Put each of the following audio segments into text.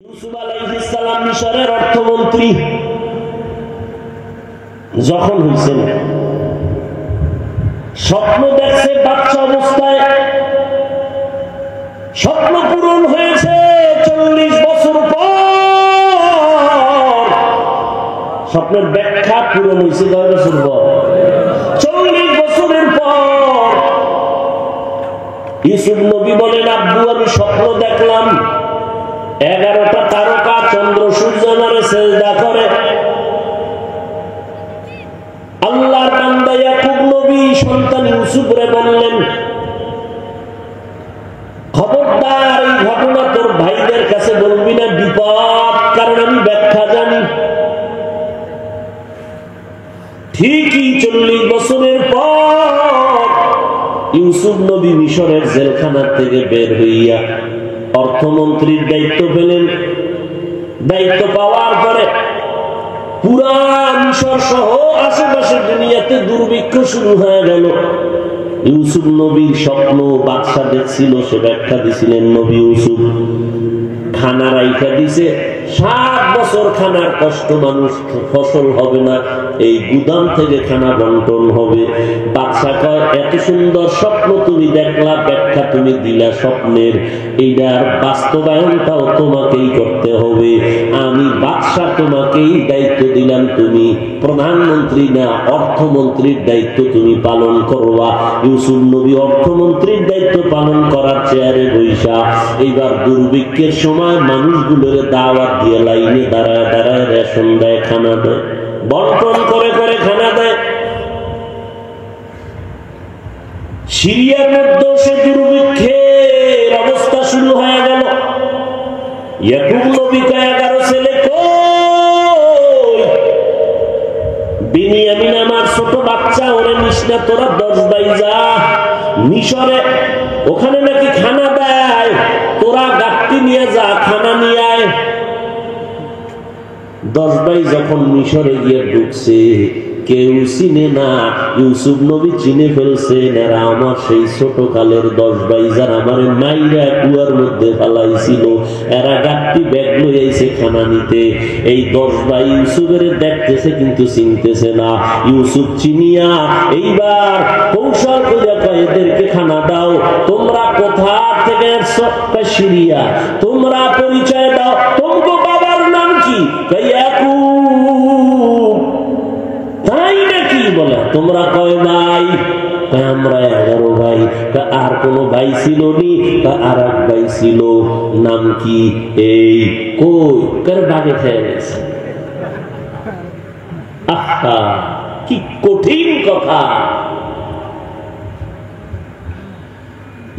ইউসুফ আলাইহিস সালাম মিশরের অর্থমন্ত্রী যখন হয়েছেন, স্বপ্ন দেখছে বাচ্চা অবস্থায়, স্বপ্ন পূরণ হয়েছে 40 বছর পর। স্বপ্নের ব্যাখ্যা পূরণ হয়েছে 10 বছর পর, 40 বছরের পর ইউসুফ নবী বলেন, আব্বু আমি স্বপ্ন দেখলাম 11টা তারকা চন্দ্র সূর্য আমারে সিজদা করে। আল্লাহর বান্দা ইয়াকুব নবী সন্তান ইউসুফরে বললেন, খবরদার এই ঘটনা তোর ভাইদের কাছে বলবি না, বিপদ, কারণ আমি ব্যাখ্যা জানি। ঠিকই 40 বছরের পর ইউসুফ নবী মিশরের জেলখানা থেকে বের হইয়া অর্থমন্ত্রীর দায়িত্ব পেলেন। দায়িত্ব পাওয়ার পরে পুরা মিশর সহ আশেপাশের দুনিয়াতে দুর্ভিক্ষ শুরু হয়ে গেল। ইউসুফ নবীর স্বপ্ন বাদশা দেখছিল, সে ব্যাখ্যা দিছিলেন নবী ইউসুফ। খানা রাইখা দিছে, 7 বছর খানার কষ্ট, মানুষ ফসল হবে না, এই গুদাম থেকে খানা বন্টন হবে। বাদশা কয়, এত সুন্দর স্বপ্ন তুমি দেখলা, ব্যাখ্যা তুমি দিলা স্বপ্নের, এইটার বাস্তবায়নটাও তোমাকেই করতে হবে। আমি বাদশা তোমাকেই দায়িত্ব দিলাম, তুমি প্রধানমন্ত্রী না, অর্থমন্ত্রীর দায়িত্ব তুমি পালন করবা। ইউসুফ নবী অর্থমন্ত্রীর দায়িত্ব পালন করার চেয়ারে বৈশা এইবার দুর্ভিক্ষের সময় মানুষগুলোর দাওয়াত দিয়ে লাইনে দাঁড়ায় দাঁড়ায় রেশন দেয়, খানা দেয়, বন্টন করে করে খানা দেয়। সিরিয়ার মধ্যেও সে দুর্ভিক্ষের অবস্থা শুরু হয়ে গেল। ইয়াকুব নবীকে 11 ছেলে কই? বিনিয়ামিন আমার ছোট বাচ্চা, ওরে নিস না, তোরা 10 ভাই যা মিশরে, ওখানে নাকি খানা দেয়, তোরা গাট্টি নিয়ে যা, খানা নিয়ে আয়। 10 ভাই যখন মিশরে গিয়ে ঢুকছে, কেউ চিনে না, ইউসুফ নবী চিনে ফেলছেন, এরা আমার সেই ছোট কালের 10 ভাই, যারা আমার মাইরা কুয়ার মধ্যে ফেলাইছিল, এরা গাট্টি ব্যাগ লয়ে আইছে খানা নিতে। এই 10 ভাই ইউসুফের দেখতেছে কিন্তু চিনতেছে না। ইউসুফ চিনিয়া এইবার কৌশল করে কয়, এদেরকে খানা দাও, তোমরা কোথা থেকে আসছো? সিরিয়া। তোমরা পরিচয় দাও, তোমার বাবার নাম কি? ইয়াকুব। তাই নাকি? বলে তোমরা কয় ভাই? আমরা 11 ভাই। আর কোন ভাই ছিল নি? আর এক ভাই ছিল। নাম কি? এই। কই? কার বাগে খেয়ে গেছে। আহা, কি কঠিন কথা।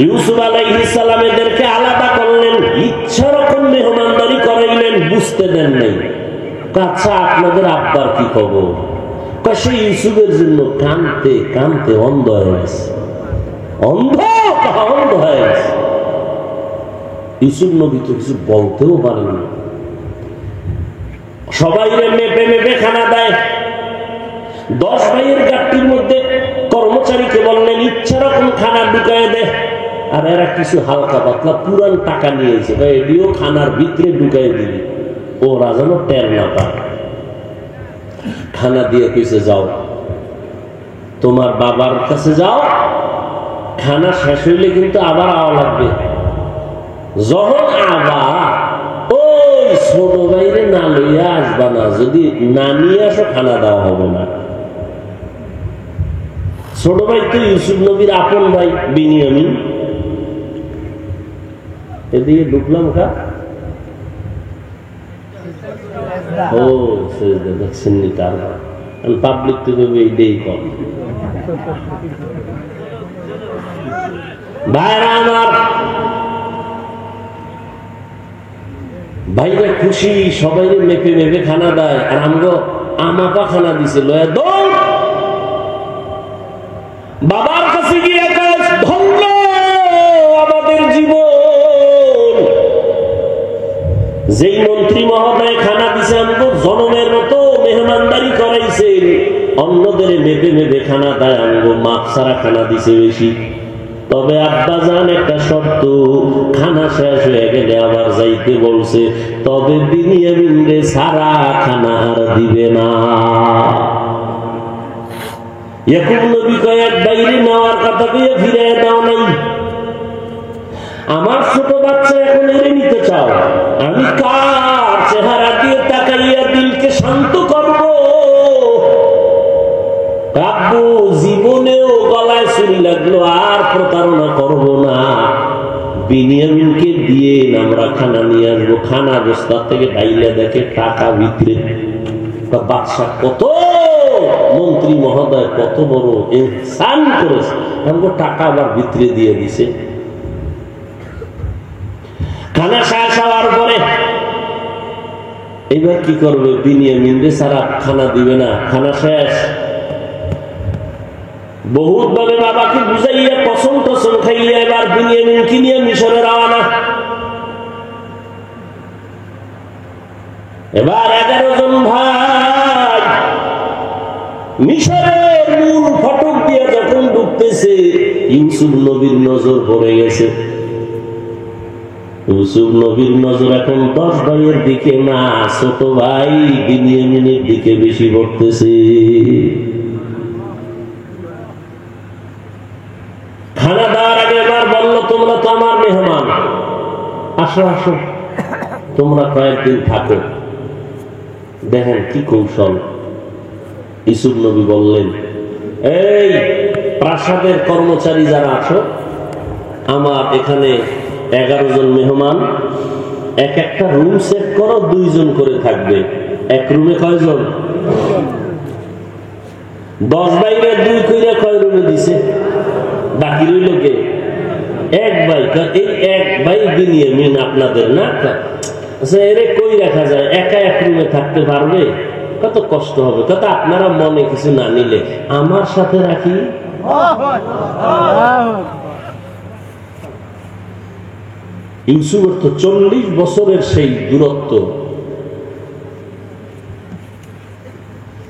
ইউসুফ আলাইহিস সালাম এদেরকে আলাদা করলেন, ইচ্ছা রকম মেহমানদারি করাইলেন, বুঝতে দেন নাই। আচ্ছা, আপনাদের আব্বার কি খবর? সে ইউসুফের জন্য কানতে কানতে অন্ধ হয়ে গেছে। অন্ধ হয়ে গেছে। ইউসুফ নবী তো কিছু বলতেও পারেন না। সবাই মেপে মেপে খানা দেয়। 10 ভাইয়ের গাট্টির মধ্যে কর্মচারীকে বললেন, ইচ্ছা রকম খানা ঢুকায় দেয়। আর এরা কিছু হালকা পাতলা পুরান টাকা নিয়েছে, এটিও খানার ভিতরে ঢুকাই দিবি, ওরা যেন টের না পায়। খানা দিয়ে কইছে, যাও তোমার বাবার কাছে যাও, খানা শেষ হইলে কিন্তু আবার আওয়া লাগবে। যখন আবার ওই ছোট বাইরে না লইয়া আসবা না, যদি না নিয়ে আসো খানা দেওয়া হবে না। ছোট ভাই তো ইউসুফ নবীর আপন ভাই বিনিয়ামিন। এদিকে ঢুকলাম খা, ও দেখছেন নি, তার পাবলিক থেকে এইটাই কম। ভাইরা আমার, ভাইরা খুশি, সবাই মেপে মেপে খানা দেয়। আর আমগো আমাপা খানা দিছে, লয়া দৌড় বাবার কাছে গিয়ে ধন্য আমাদের জীবন। যেই মন্ত্রী মহোদয় খানা দিছে, আমগো জনমের মতো মেহমানদারি করাইছেন, অন্যদের মেপে মেপে খানা দেয়, আমগো মাপ ছাড়া খানা দিছে বেশি। তবে আব্বাজান একটা শর্ত, খানা শেষ হয়ে গেলে আবার যাইতে বলছে, তবে বিনিয়ামিনরে সারা খানা আর দিবে না। ইয়াকুব নবী কয়, এক বাইরে নেওয়ার কথা কইয়া ফিরে দাও নাই, আমার ছোট বাচ্চা এখন এড়ে নিতে চাও, আমি কার চেহারা দিয়ে তাকাইয়া দিলকে শান্ত করব? আব্বু জীবনেও গলায় ছুরি লাগলো আর প্রতারণা করব না, বিনিয়ামিনকে দিয়ে আমরা খানা নিয়ে আসবো। খানা বস্তা থেকে ডাইলে দেখে টাকা ভিতরে। বাদশা কত মন্ত্রী মহোদয় কত বড় ইনসান করেছে, আমাকে টাকা আবার ভিতরে দিয়ে দিছে। খানা শেষ হওয়ার পরে এবার কি করবে? বিনিয়ামিনরে সারা খানা দিবে না, খানা শেষ। বহুত ভাবে বাবাকে বুঝাইয়া কসম টসম খাইয়া এবার বিনিয়ামিনকে নিয়ে মিশরে রওনা। এবার 11 জন ভাই মিশরের মূল ফটক দিয়ে যখন ঢুকতেছে, ইউসুফ নবীর নজর পড়ে গেছে। ইউসুফ নবীর নজর এখন 10 ভাইয়ের দিকে না, ছোট ভাই বিনিয়ামিনের দিকে বেশি পড়তেছে। খানা দেওয়ার আগে এবার বললো, তোমরা তো আমার মেহমান, আসো আসো, তোমরা কয়েকদিন থাকো। দেখেন কি কৌশল। ইউসুফ নবী বললেন, এই প্রাসাদের কর্মচারী যারা আছো, আমার এখানে 11 জন মেহমান, এক একটা রুম সেট করো, 2 জন করে থাকবে। এক রুমে কয়জন? 10 বাইরে 2 কইরা কয় রুমে দিছে? বাকি রইল কে? এক ভাই। এই এক ভাই বিনিয়ামিন আপনাদের না? আচ্ছা, এরে কই রাখা যায়? একা এক রুমে থাকতে পারবে? কত কষ্ট হবে। কত আপনারা মনে কিছু না নিলে আমার সাথে রাখি। ইউসুফের তো 40 বছরের সেই দূরত্ব।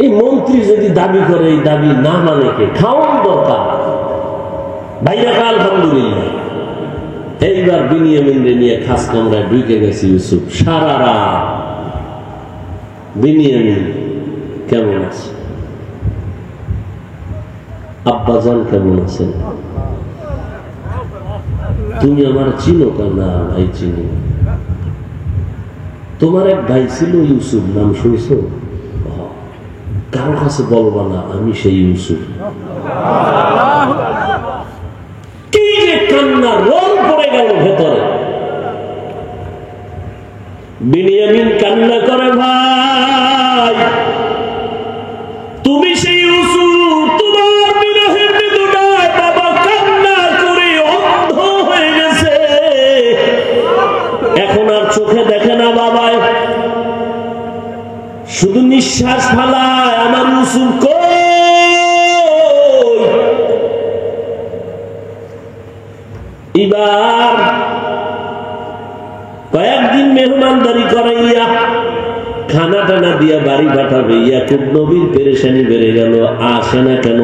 এই মন্ত্রী যদি দাবি করে, এই দাবি না মানে কে? খাওয়ান দরকার। ভাইরা আলহামদুলিল্লাহ। এইবার বিনিয়ামিনরে নিয়ে খাস কামরায় ঢুকে গেছে ইউসুফ। সারা রাত বিনিয়ামিন কেমন আছে? আব্বাজান কেমন আছেন? তুমি আমার চিনো না? ভাই চিনি। তোমার এক ভাই ছিল ইউসুফ, নাম শুনছো? কারো কাছে বলবা না আমি সেই ইউসুফ। কি যে কান্না রোল পড়ে গেল ভেতরে। বিনিয়ামিন কান্না করে, ভাই তুমি সেই ইউসুফ, তোমার বিরহের বেদনায় বাবা কান্না করে অন্ধ হয়ে গেছে, এখন আর চোখে দেখে না বাবায়, শুধু নিঃশ্বাস ফালায়। আমার ইউসুফ কই? এবার কয়েকদিন মেহমানদারি করাইয়া খানা টানা দিয়া বাড়ি পাঠাবে। ইয়াকুব নবীর পেরেশানি বেড়ে গেল, আসে না কেন?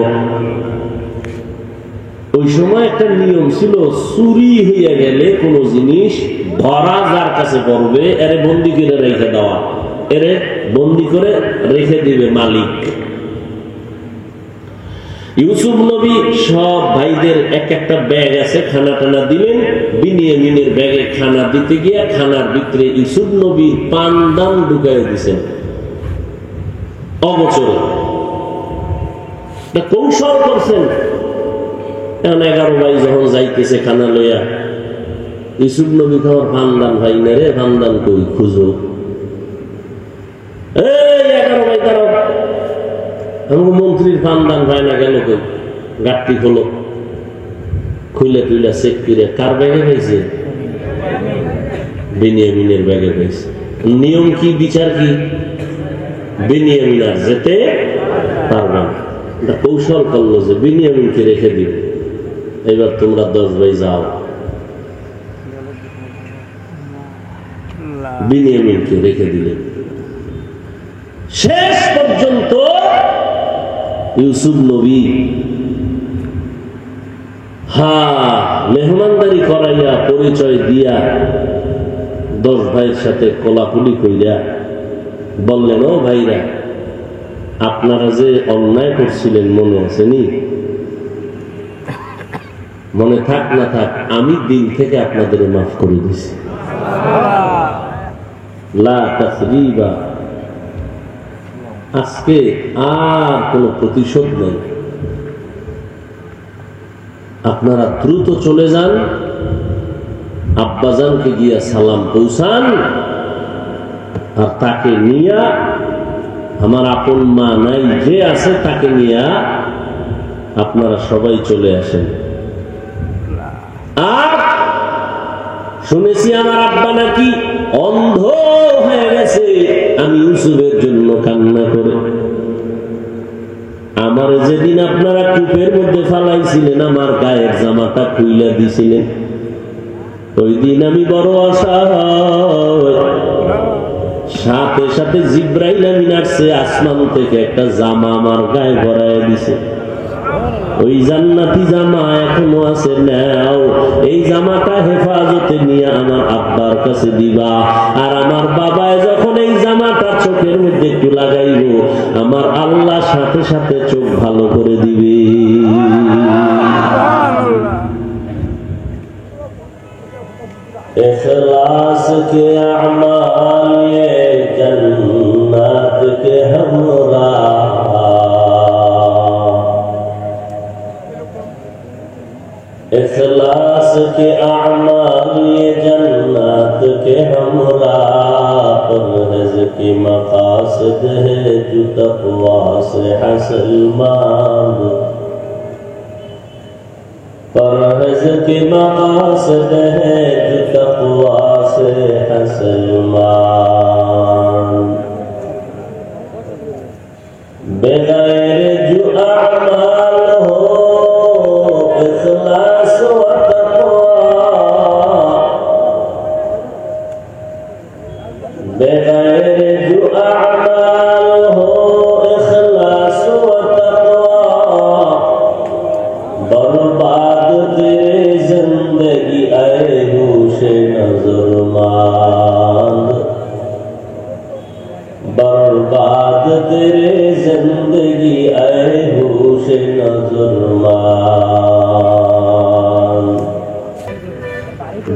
ওই সময় একটা নিয়ম ছিল, চুরি হইয়া গেলে কোন জিনিস ধরা যার কাছে পড়বে, এরে বন্দি করে রেখে দেওয়া, এরে বন্দি করে রেখে দিবে মালিক। ইউসুফ নবী সব ভাইদের এক একটা ব্যাগ আছে, খানা টানা দিলেন। বিনিয়ামিনের ব্যাগে খানা দিতে গিয়া খানার ভিতরে ইউসুফ নবীর পানদান ঢুকাই দিছেন অগোচরে। কৌশল করছেন। 11 ভাই যখন যাইতেছে খানা লইয়া, ইউসুফ নবী খাওয়ার পানদান ভাই না রে, পানদান কই খুঁজো। এই 11 ভাই দাঁড়াও, আমাকে মন্ত্রীর পানদান ভাই না গেল কই? গাঠটি হলো, খুলে তুইলা চেক করে কার ব্যাগে পাইছে? বিনিয়ামিনের ব্যাগে পাইছে। নিয়ম কি, বিচার কি? বিনিয়ামিন আর যেতে পারবে না। কৌশল করলো যে বিনিয়ামিনকে রেখে দিবে, এবার তোমরা 10 ভাই যাও। বিনিয়ামিনকে রেখে দিলেন। শেষ পর্যন্ত ইউসুফ নবী মেহমানদারি করাইয়া পরিচয় দিয়া 10 ভাইয়ের সাথে কোলাকুলি কইরা বললেন, ও ভাইরা, আপনারা যে অন্যায় করছিলেন মনে আছেনি? মনে থাক না থাক, আমি দিন থেকে আপনাদের মাফ করে দিছি। লা তাসরিবা, আজকে আর কোনো প্রতিশোধ নেই। আপনারা দ্রুত চলে যান, আব্বাজানকে গিয়া সালাম পৌঁছান, আর তাকে নিয়া, আমার আপন মা নাই যে আছে তাকে নিয়া আপনারা সবাই চলে আসেন। আর শুনেছি আমার আব্বা নাকি অন্ধ হয়ে গেছে, আমি ইউসুফের জন্য কান্না করে। আমার যেদিন আপনারা কূপের মধ্যে ফালাইছিলেন, আমার গায়ের জামাটা খুইলা দিছিলেন, ওই দিন আমি বড় অসহায়। সাথে সাথে জিব্রাইল আমিন আসছে আসমান থেকে, একটা জামা আমার গায়ে ভরায় দিছে। ওই জান্নাতি জামা এখনো আছে, নাও এই জামাটা হেফাজতে নিয়ে আমার আব্বার কাছে দিবা। আর আমার বাবায় যখন এই জামাটা চোখের মধ্যে একটু লাগাইব, আমার আল্লাহ সাথে সাথে চোখ ভালো করে দিবে। इखलास के अमाल ये जन्नत के हमरा, इखलास के अमाल ये जन्नत के हमरा, परहेज की मकासद है जो तक़वा से हासिल मांग, परहेज की मकासद है जो तक़वा से हासिल मांग, बगैर जो अमाल हो इखलास व तक़वा, बगैर जो अमाल हो इखलास व तक़वा, बर्बाद तेरे जिंदगी आए होशे नजर मांद, बर्बाद तेरे जिंदगी आए होशे नजर मांद।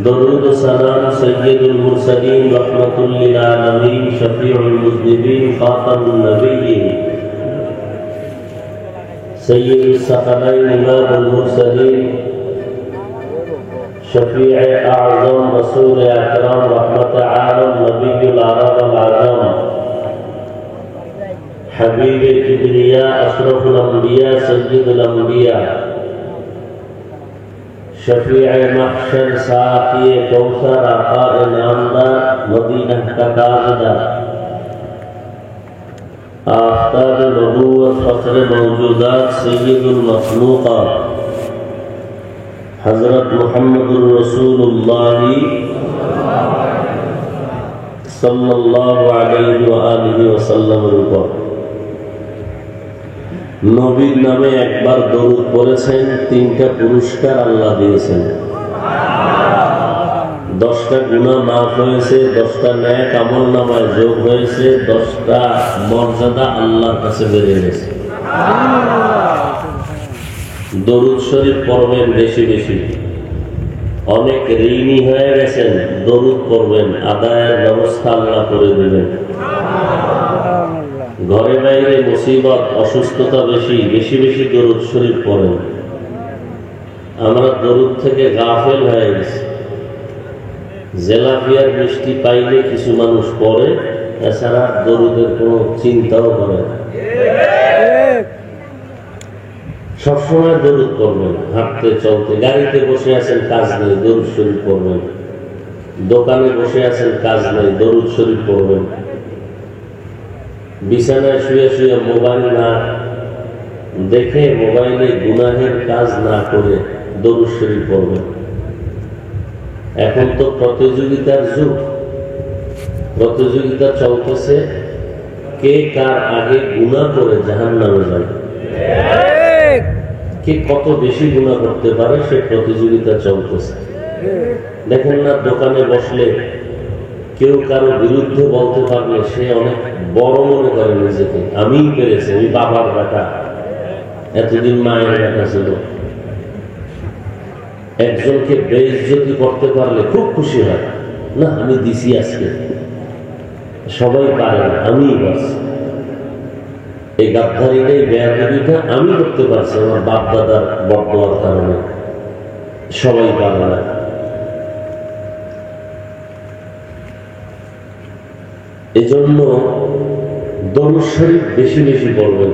दरूद सलाम सय्यदुल मुरसलीन रहमतुल लिल आलमीन शफीउल मुज़निबीन खातमुन नबिय्यीन सय्यदुल सकलैन इमामुल मुरसलीन शफीअ आज़म रसूल अकरम रहमत आलम नबीयुल अरब वल आजम हबीब किबरिया अशरफुल अंबिया सय्यदुल अंबिया शफीअ महशर साक़ी कौसर आका नामदार मदीना का ताजदार आफ्ताब नबूवत फ़ख्र मौजूदात सय्यदुल मखलूक़ात हज़रत मुहम्मदुर रसूलुल्लाह सल्लल्लाहु अलैहि व आलिहि वसल्लमेर উপর নবীর নামে একবার দরুদ পড়েছেন, 3টা পুরস্কার আল্লাহ দিয়েছেন। 10টা গুনাহ মাফ হয়েছে, 10টা নেক আমলনামায় যোগ হয়েছে, 10টা মর্যাদা আল্লাহর কাছে বেড়ে গেছে। দরুদ শরীফ পড়বেন বেশি বেশি। অনেক ঋণী হয়ে গেছেন, দরুদ পড়বেন, আদায়ের ব্যবস্থা আল্লাহ করে দেবেন। ঘরে বাইরে মুসিবত অসুস্থতা বেশি, বেশি বেশি দরুদ শরীফ পড়েন। আমরা দরুদ থেকে গাফেল হয়ে গেছি। জেলাপিয়ার মিষ্টি পাইলে কিছু মানুষ পড়ে, এছাড়া দরুদের কোনো চিন্তাও করে না। সবসময় দরুদ পড়বেন, হাঁটতে চলতে, গাড়িতে বসে আছেন কাজ নেই দরুদ শরীফ পড়বেন, দোকানে বসে আছেন কাজ নেই দরুদ শরীফ পড়বেন, বিছানায় শুয়ে শুয়ে মোবাইল না দেখে, মোবাইলে গুনাহের কাজ না করে দরুদ শরীফ পড়বেন। এখন তো প্রতিযোগিতার যুগ, প্রতিযোগিতা চলতেছে, কে কার আগে গুনাহ করে জাহান্নামে যাবে। কে কত বেশি গুনাহ করতে পারে সে প্রতিযোগিতা চলতেছে। দেখেন না, দোকানে বসলে কেউ কারো বিরুদ্ধে বলতে পারলে সে অনেক বড় মনে করে নিজেকে, আমিই পেরেছি, আমি বাবার বেটা, এতদিন মায়ের বেটা ছিল। একজনকে বেইজ্জতি করতে পারলে খুব খুশি হয়, না আমি দিছি আজকে, সবাই পারে না, আমিই বাস। এই গাদ্দারিটাই বেয়াদবিটা আমি করতে পারছি আমার বাপ দাদার বদদোয়ার কারণে, সবাই পারে না। এজন্য দরুদ শরীফ বেশি বেশি পড়বেন।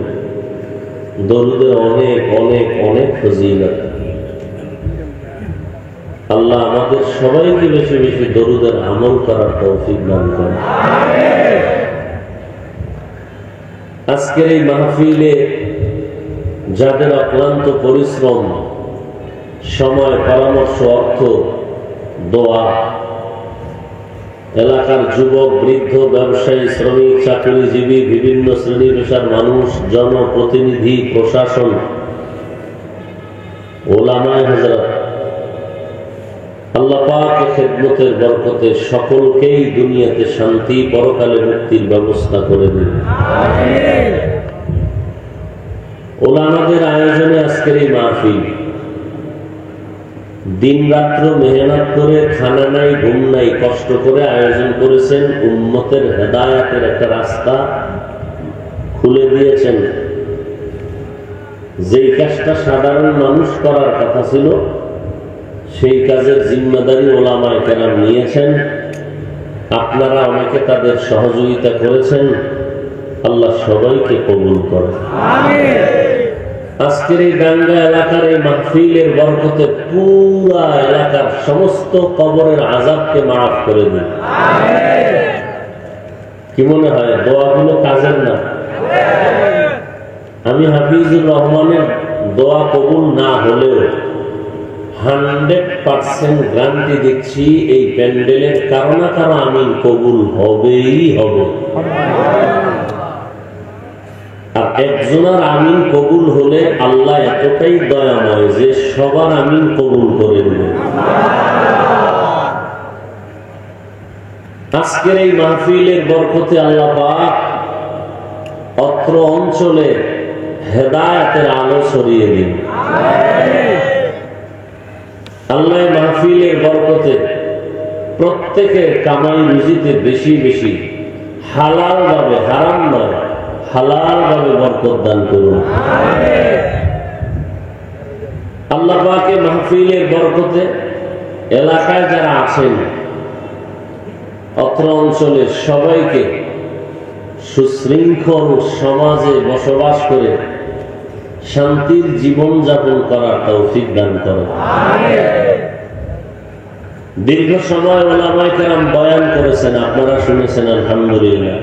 দরুদের অনেক অনেক অনেক ফজিলত। আল্লাহ আমাদের সবাইকে বেশি বেশি দরুদের আমল করার তৌফিক দান করেন। আজকের এই মাহফিলে যাদের অক্লান্ত পরিশ্রম, সময়, পরামর্শ, অর্থ, দোয়া, এলাকার যুবক, বৃদ্ধ, ব্যবসায়ী, শ্রমিক, চাকরিজীবী, বিভিন্ন শ্রেণী পেশার মানুষ, জনপ্রতিনিধি, প্রশাসন, ওলামায়ে হযরত, আল্লাহ পাকের খেদমতের বরকতে সকলকেই দুনিয়াতে শান্তি, পরকালে মুক্তির ব্যবস্থা করে দিন। আমিন। ওলামাদের আয়োজনে আজকের এই মাহফিল, দিন রাত্র মেহনত করে, খানা নাই, ঘুম নাই, কষ্ট করে আয়োজন করেছেন। উম্মতের হেদায়েতের একটা রাস্তা খুলে দিয়েছেন। যেই কাজটা সাধারণ মানুষ করার কথা ছিল, সেই কাজের জিম্মাদারি ওলামায়ে কেরাম নিয়েছেন। আপনারা অনেকে তাদের সহযোগিতা করেছেন। আল্লাহ সবাইকে কবুল করেন। আমিন। আজকের এই গাঙ্গা এলাকার এই মাহফিলের বরকতে পুরা এলাকার সমস্ত কবরের আযাবকে মাফ করে দিন। আমিন। কি মনে হয় দোয়াগুলো কাজের না? আমি হাফিজুর রহমানের দোয়া কবুল না হলেও 100% গ্যারান্টি দিচ্ছি এই প্যান্ডেলের কারো না কারো আমিন কবুল হবেই হবে। আর একজনের আমিন কবুল হলে আল্লাহ এতটাই দয়াময় যে সবার আমিন কবুল করে নেবেন। আজকের এই মাহফিলের বরকতে আল্লাহ পাক অত্র অঞ্চলে হেদায়েতের আলো ছড়িয়ে দিন। আল্লাহ মাহফিলের বরকতে প্রত্যেকের কামাই রুজিতে বেশি বেশি হালাল ভাবে, হারাম নয়, হালাল ভাবে বরকত দান করুন। আল্লাহ পাকের মাহফিলের বরকতে এলাকায় যারা আছেন, অত্র অঞ্চলের সবাইকে সুশৃঙ্খল সমাজে বসবাস করে শান্তির জীবন যাপন করার তৌফিক দান করেন। দীর্ঘ সময় ওলামায়ে কেরাম বয়ান করেছেন, আপনারা শুনেছেন, আলহামদুলিল্লাহ।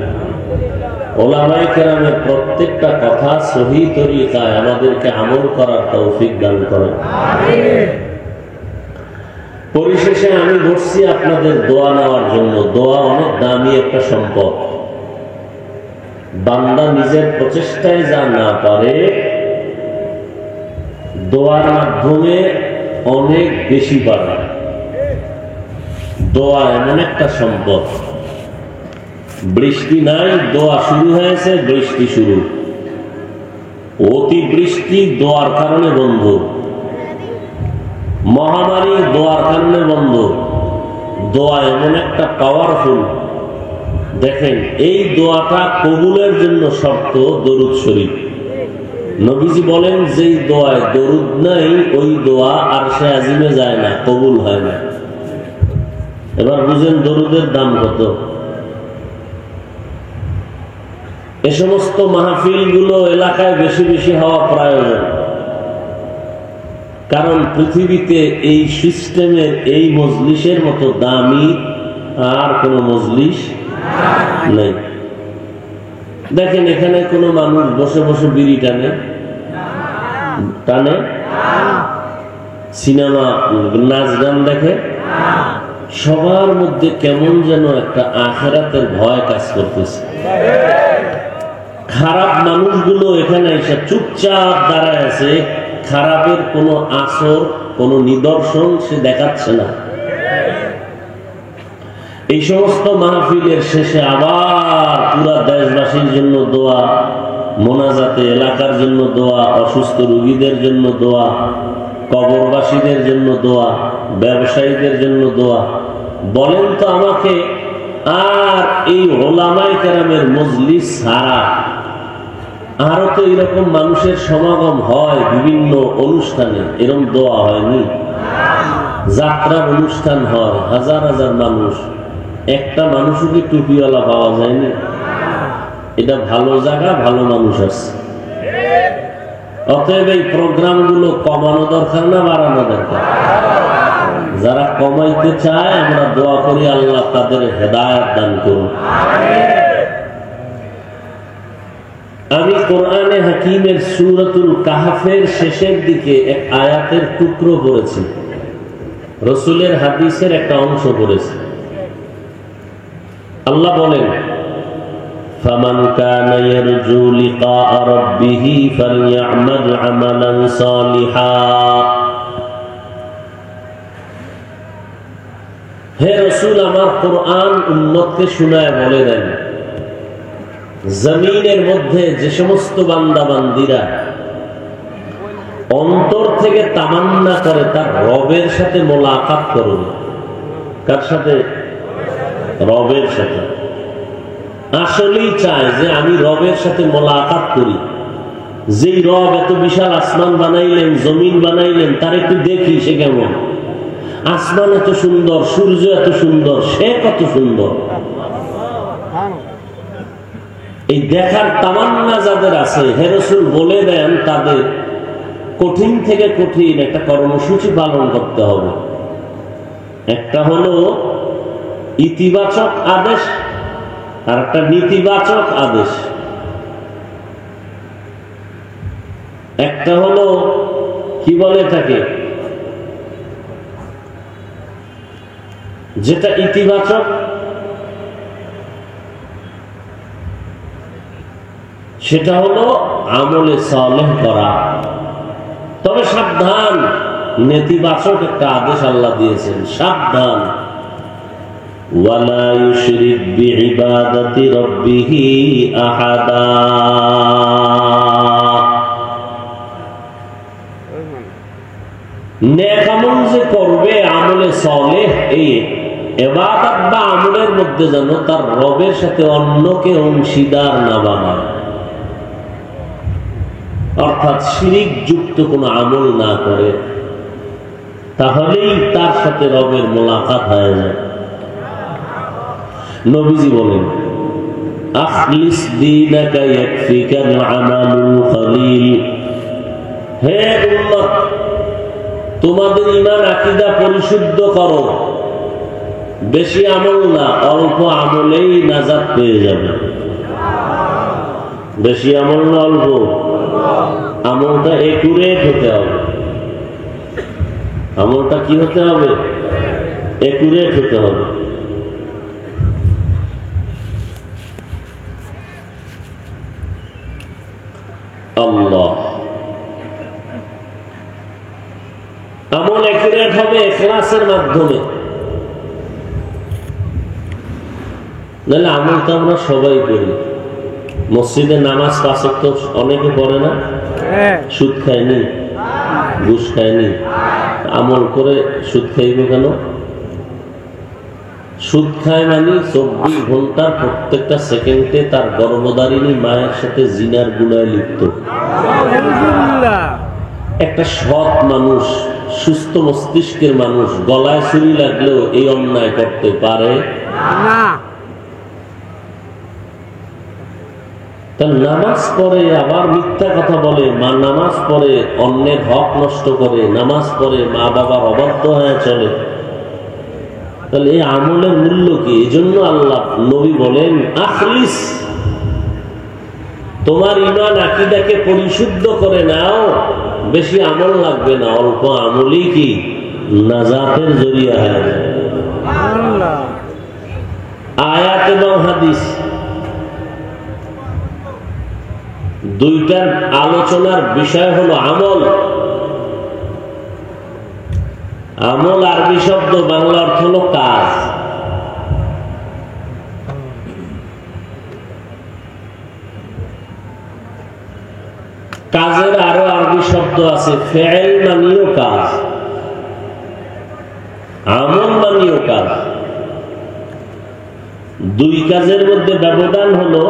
ওলামায়ে কেরামের প্রত্যেকটা কথা সহি তরিকায় আমাদেরকে আমল করার তৌফিক দান করেন। পরিশেষে আমি বসছি আপনাদের দোয়া নেওয়ার জন্য। দোয়া অনেক দামি একটা সম্পদ। বান্দা নিজের প্রচেষ্টায় যা না পারে, দোয়ার মাধ্যমে অনেক বেশি পারে। দোয়া এমন একটা সম্পদ, বৃষ্টি নাই, দোয়া শুরু হয়েছে, বৃষ্টি শুরু। অতিবৃষ্টি দোয়ার কারণে বন্ধ, মহামারী দোয়ার কারণে বন্ধ। দোয়া এমন একটা পাওয়ারফুল। দেখেন, এই দোয়াটা কবুলের জন্য শর্ত দরুদ শরীফ। নবীজি বলেন, যেই দোয়ায় দরুদ নাই ওই দোয়া আরশে আজিমে যায় না, কবুল হয় না। এবার বুঝেন দরুদের দাম কত। এ সমস্ত মাহফিল গুলো এলাকায় বেশি বেশি হওয়া প্রয়োজন। কারণ পৃথিবীতে এই সিস্টেমের, এই মজলিসের মতো দামি আর কোন মজলিস নেই। দেখেন, এখানে কোন মানুষ বসে বসে বিড়ি টানে টানে, সিনেমা, নাচ গান দেখে, সবার মধ্যে কেমন যেন একটা আখিরাতের ভয় কাজ করতেছে। খারাপ মানুষগুলো এখানে এসে চুপচাপ দাঁড়ায় আছে, খারাপের কোনো আসর, কোনো নিদর্শন সে দেখাচ্ছে না। এই সমস্ত মাহফিলের শেষে আবার পুরা দেশবাসীর জন্য দোয়া, মোনাজাতে এলাকার জন্য দোয়া, অসুস্থ রোগীদের জন্য দোয়া, কবরবাসীদের জন্য দোয়া, ব্যবসায়ীদের জন্য দোয়া। বলেন তো আমাকে, আর এই ওলামায়ে কেরামের মজলিস ছাড়া আরো তো এরকম মানুষের সমাগম হয় বিভিন্ন অনুষ্ঠানে, এরকম দোয়া হয়নি? যাত্রার অনুষ্ঠান হয়, হাজার হাজার মানুষ, একটা মানুষও কি টুপিওয়ালা পাওয়া যায়নি? এটা ভালো জায়গা, ভালো মানুষ আছে। অতএব এই প্রোগ্রামগুলো কমানো দরকার না বাড়ানো দরকার? যারা কমাইতে চায় আমরা দোয়া করি আল্লাহ তাদের হেদায়েত দান করুন। আমি কোরআনে হাকিমের সূরাতুল কাহফের শেষের দিকে এক আয়াতের টুকরো পড়েছি, রাসূলের হাদিসের একটা অংশ পড়েছি। আল্লাহ বলেন, ফামান কানা ইয়ারজু লিকা রাব্বিহি ফালইআমাল আমালান সালিহা। হে রাসূল, আমার কোরআন উম্মতকে শোনায় বলে দেন, জমিনের মধ্যে যে সমস্ত বান্দা বান্দিরা অন্তর থেকে তামান্না করে তার রবের সাথে মোলাকাত করবে। কার সাথে? রবের সাথে। আসলেই চায় যে আমি রবের সাথে মোলাকাত করি। যেই রব এত বিশাল আসমান বানাইলেন, জমিন বানাইলেন, তার একটু দেখি সে কেমন। আসমান এত সুন্দর, সূর্য এত সুন্দর, সে কত সুন্দর। এই দেখার তামান্না যাদের আছে, হে রাসূল বলে দেন তাদের কঠিন থেকে কঠিন একটা কর্মসূচি পালন করতে হবে। একটা হলো ইতিবাচক আদেশ আর একটা নেতিবাচক আদেশ। একটা হলো কি বলে এটাকে, যেটা ইতিবাচক সেটা হলো আমলে সালেহ করা। তবে সাবধান, নেতিবাচক একটা আদেশ আল্লাহ দিয়েছেন, সাবধান। ওয়ালা ইউশরিক বিইবাদাতি রাব্বিহি আহাদা। নেক আমল যে করবে, আমলে সালেহ, এই ইবাদত বা আমলের মধ্যে যেন তার রবের সাথে অন্যকে অংশীদার না বানায়, অর্থাৎ শিরিক যুক্ত কোনো আমল না করে, তাহলেই তার সাথে রবের মোলাকাত হয়ে যায়। নবীজি বলেন, আখলিস দীনাকা ইয়াকফিকাল আমালুল কলিল। হে উম্মত, তোমাদের ঈমান আকীদা পরিশুদ্ধ করো, বেশি আমল না, অল্প আমলেই নাজাত পেয়ে যাবে। বেশি আমল না, অল্প আমলটা একুরেট হতে হবে। আমলটা কি হতে হবে? একুরেট হতে হবে। আল্লাহ, আমল একুরেট হবে ইখলাসের মাধ্যমে। নাহলে আমল তো আমরা সবাই করি। মসজিদে নামাজ 5 ওয়াক্ত অনেকে পড়ে না, সুদ খায়নি, ঘুষ খায়নি, আমল করে সুদ খাইব কেন? সুদ খায় মানে 24 ঘন্টার প্রত্যেকটা সেকেন্ডে তার গর্ভধারিণী মায়ের সাথে জিনার গুনায় লিপ্ত। একটা সৎ মানুষ, সুস্থ মস্তিষ্কের মানুষ গলায় ছুরি লাগলেও এই অন্যায় করতে পারে না। নামাজ পড়ে আবার মিথ্যা কথা বলে, মা নামাজ পড়ে অন্যের হক নষ্ট করে, নামাজ পড়ে মা বাবার অবাধ্য হয়ে চলে, তাহলে এই আমলের মূল্য কি? এই জন্য আল্লাহ নবী বলেন, আখলিস, তোমার ঈমান আকীদাকে পরিশুদ্ধ করে নাও, বেশি আমল লাগবে না, অল্প আমলই কি নাজাতের জরিয়া হয়ে যায়। আয়াত এবং হাদিস দুইটার আলোচনার বিষয় হলো আমল। আমল আরবি শব্দ, বাংলা অর্থ হলো কাজ। কাজের আরো আরবি শব্দ আছে, ফেল মানেও কাজ, আমল মানেও কাজ। দুই কাজের মধ্যে ব্যবধান হলো,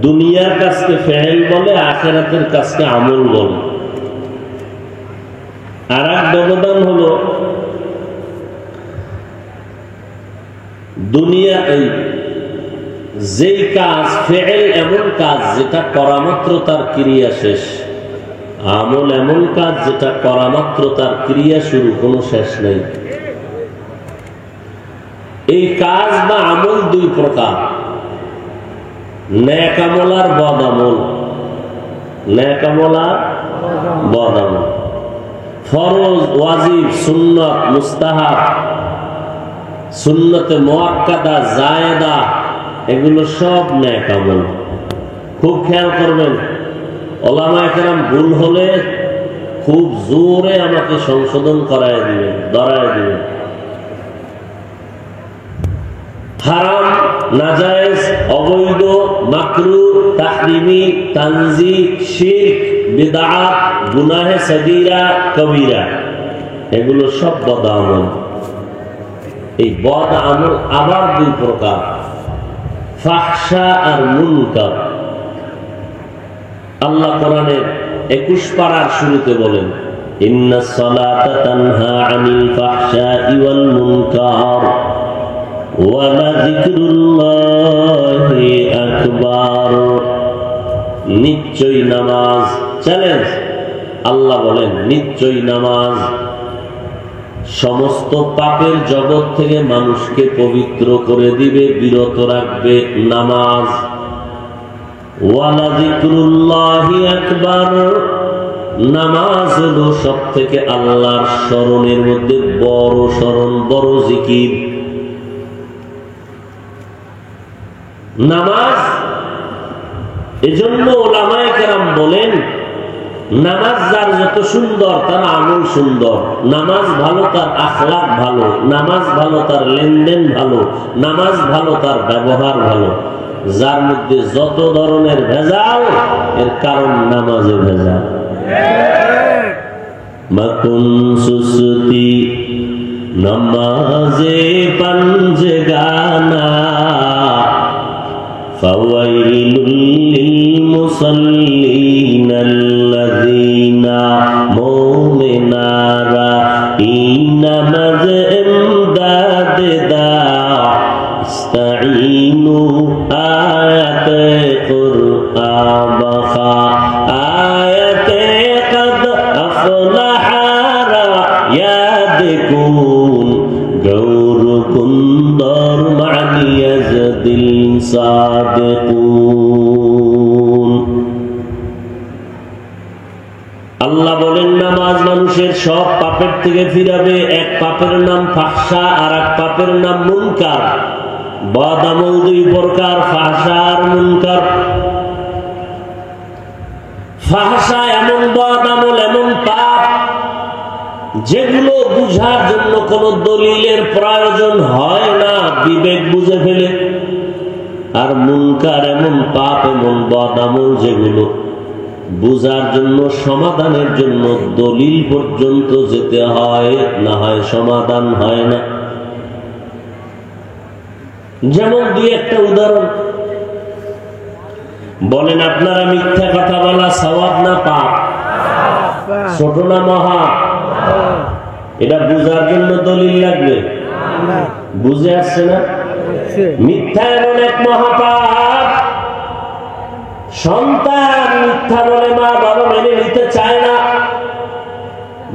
দুনিয়ার কাজকে ফেল বলে, আখিরাতের কাজকে আমল বলে। আর এক ব্যবধান হলো, দুনিয়া যেই কাজ ফেল এমন কাজ যেটা করা মাত্র তার ক্রিয়া শেষ, আমল এমন কাজ যেটা করা মাত্র তার ক্রিয়া শুরু, কোনো শেষ নেই। এই কাজ বা আমল দুই প্রকার, নেক আমল আর বদ আমল। নেক আমল আর বদ আমল, ফরজ, ওয়াজিব, সুন্নত, মুস্তাহাব, সুন্নতে মুআক্কাদা, জায়েদা, এগুলো সব নেক আমল। খুব খেয়াল করবেন, ওলামায়ে কেরাম ভুল হলে খুব জোরে আমাকে সংশোধন করায় দিবেন, ধরায় দিবেন। হারাম, নাজায়েজ, অবৈধ, মাকরুহ, তাহরিমি, তানজিহ, শিরক, বিদআত, গুনাহে সাগীরা, কবীরা, এগুলো সব বদ আমল। এই বদ আমল আবার দুই প্রকার, ফাহশা আর মুনকার। আল্লাহ কোরআনের 21 পারার শুরুতে বলেন, ইন্নাস সালাতা তানহা আনিল ফাহশাই ওয়াল মুনকার ওয়া লাযিকরুল্লাহি আকবার। নিশ্চয়ই নামাজ, চ্যালেঞ্জ, আল্লাহ বলেন নিশ্চয়ই নামাজ সমস্ত পাপের জগৎ থেকে মানুষকে পবিত্র করে দিবে, বিরত রাখবে। নামাজ, ওয়ালা যিকরুল্লাহি আকবার, নামাজ হলো সব থেকে আল্লাহর স্মরণের মধ্যে বড় স্মরণ, বড় জিকির। নামাজ, এজন্য ওলামায়ে কেরাম বলেন, নামাজ যার যত সুন্দর তার আমল সুন্দর, নামাজ ভালো তার আখলাক ভালো, নামাজ ভালো তার লেনদেন ভালো, নামাজ ভালো তার ব্যবহার ভালো। যার মধ্যে যত ধরনের ভেজাল, এর কারণ নামাজে ভেজাল। মাকুন সুসতি নামাজে পাঞ্জে গানা, ফাওয়াইলুল লিল মুসাল্লিন আল্লাযীনা মুমিনারা ইনামাজ ইমদাদ দা ইস্তাঈনু আয়াতে কুরআন বাখা আয়াতে কদ আফলাহা ইয়াদকুন গৌর কুন্দর মানিয়াজদিল সাদিকুন। আল্লাহ বলেন নামাজ মানুষের সব পাপের থেকে ফিরাবে। এক পাপের নাম ফাহশা, আর এক পাপের নাম মুনকার। বদ আমল দুই প্রকার, ফাহশা আর মুনকার। ফাহশা এমন বদ আমল, এমন পাপ যেগুলো বুঝার জন্য কোনো দলিলের প্রয়োজন হয় না, বিবেক বুঝে ফেলে। আর মুনকার এমন পাপ, এমন বদ আমল যেগুলো বুঝার জন্য, সমাধানের জন্য দলিল পর্যন্ত যেতে হয়, না হয় সমাধান হয় না। যেমন দুই একটা উদাহরণ বলেন, আপনারা মিথ্যা কথা বলা সওয়াব না পাপ? ছোট না মহা? এটা বুঝার জন্য দলিল লাগবে? বুঝে আসছে না? মিথ্যা এমন এক মহাপাপ, সন্তান মিথ্যা বলে মা বাবা মেনে নিতে চায় না,